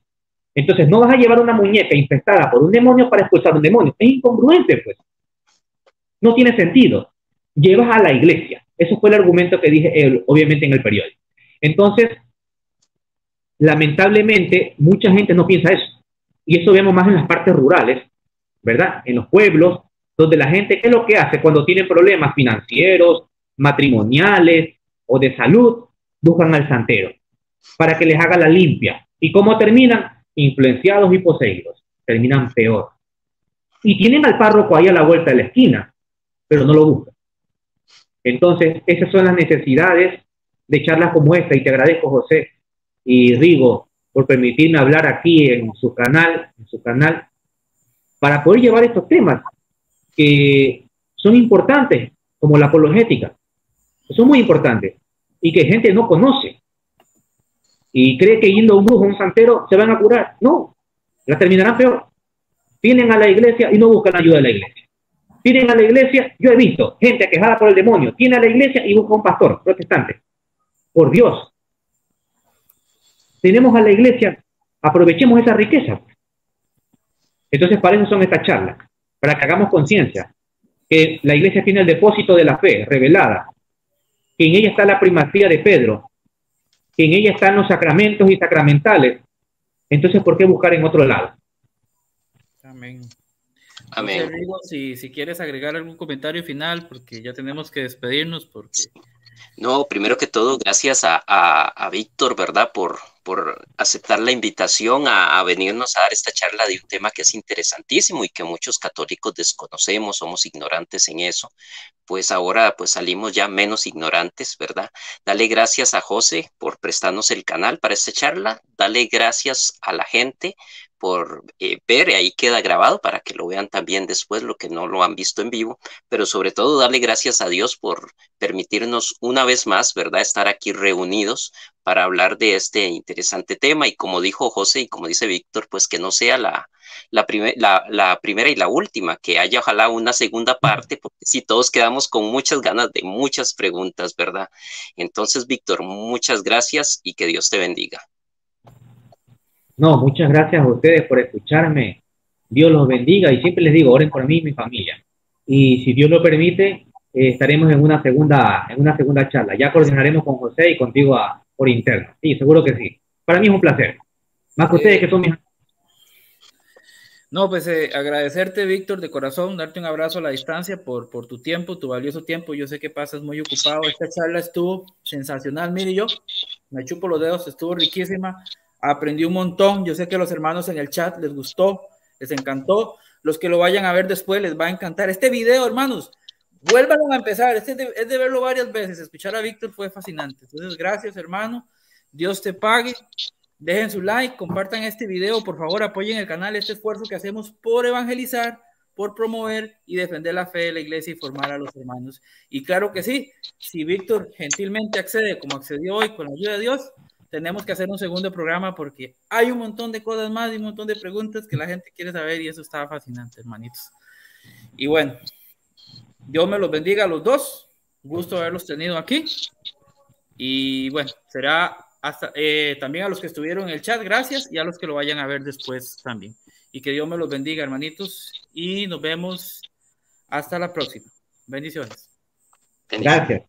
Entonces, no vas a llevar una muñeca infestada por un demonio para expulsar un demonio. Es incongruente, pues. No tiene sentido. Llevas a la iglesia. Eso fue el argumento que dije, obviamente, en el periódico. Entonces, lamentablemente, mucha gente no piensa eso. Y eso vemos más en las partes rurales, ¿verdad? En los pueblos, donde la gente, ¿qué es lo que hace cuando tienen problemas financieros, matrimoniales o de salud? Buscan al santero para que les haga la limpia. ¿Y cómo terminan? Influenciados y poseídos. Terminan peor. Y tienen al párroco ahí a la vuelta de la esquina, pero no lo buscan. Entonces, esas son las necesidades de charlas como esta, y te agradezco, José y Rigo, por permitirme hablar aquí en su canal, para poder llevar estos temas que son importantes, como la apologética, que son muy importantes y que gente no conoce y cree que yendo a un brujo, a un santero, se van a curar. No, la terminarán peor. Vienen a la iglesia y no buscan ayuda de la iglesia. Vienen a la iglesia, yo he visto gente quejada por el demonio, viene a la iglesia y busca un pastor protestante. Por Dios, tenemos a la iglesia, aprovechemos esa riqueza. Entonces, para eso son estas charlas, para que hagamos conciencia que la iglesia tiene el depósito de la fe revelada, que en ella está la primacía de Pedro, que en ella están los sacramentos y sacramentales. Entonces, ¿por qué buscar en otro lado? Amén. Amén. Rigo, si quieres agregar algún comentario final, porque ya tenemos que despedirnos, porque... No, primero que todo, gracias a Víctor, ¿verdad? Por aceptar la invitación a venirnos a dar esta charla de un tema que es interesantísimo y que muchos católicos desconocemos, somos ignorantes en eso. Pues ahora pues salimos ya menos ignorantes, ¿verdad? Dale gracias a José por prestarnos el canal para esta charla. Dale gracias a la gente por ver, ahí queda grabado para que lo vean también después, lo que no lo han visto en vivo, pero sobre todo darle gracias a Dios por permitirnos una vez más, ¿verdad?, estar aquí reunidos para hablar de este interesante tema. Y como dijo José y como dice Víctor, pues que no sea la primera y la última, que haya ojalá una segunda parte, porque si todos quedamos con muchas ganas de muchas preguntas, ¿verdad? Entonces, Víctor, muchas gracias y que Dios te bendiga. No, muchas gracias a ustedes por escucharme. Dios los bendiga y siempre les digo, oren por mí y mi familia. Y si Dios lo permite, estaremos en una segunda charla. Ya coordinaremos con José y contigo por interno. Sí, seguro que sí. Para mí es un placer. Más que ustedes que son mis... No, pues agradecerte, Víctor, de corazón, darte un abrazo a la distancia por tu tiempo, tu valioso tiempo. Yo sé que pasas muy ocupado. Esta charla estuvo sensacional. Mire, yo me chupo los dedos, estuvo riquísima. Aprendí un montón. Yo sé que a los hermanos en el chat les gustó, les encantó. Los que lo vayan a ver después les va a encantar. Este video, hermanos, vuélvanlo a empezar. Es de verlo varias veces. Escuchar a Víctor fue fascinante. Entonces, gracias, hermano. Dios te pague. Dejen su like, compartan este video, por favor, apoyen el canal, este esfuerzo que hacemos por evangelizar, por promover y defender la fe de la iglesia y formar a los hermanos. Y claro que sí, si Víctor gentilmente accede como accedió hoy con la ayuda de Dios, tenemos que hacer un segundo programa porque hay un montón de cosas más y un montón de preguntas que la gente quiere saber y eso está fascinante, hermanitos. Y bueno, Dios me los bendiga a los dos, gusto haberlos tenido aquí y bueno, será hasta también a los que estuvieron en el chat, gracias, y a los que lo vayan a ver después también. Y que Dios me los bendiga, hermanitos, y nos vemos hasta la próxima. Bendiciones. Gracias.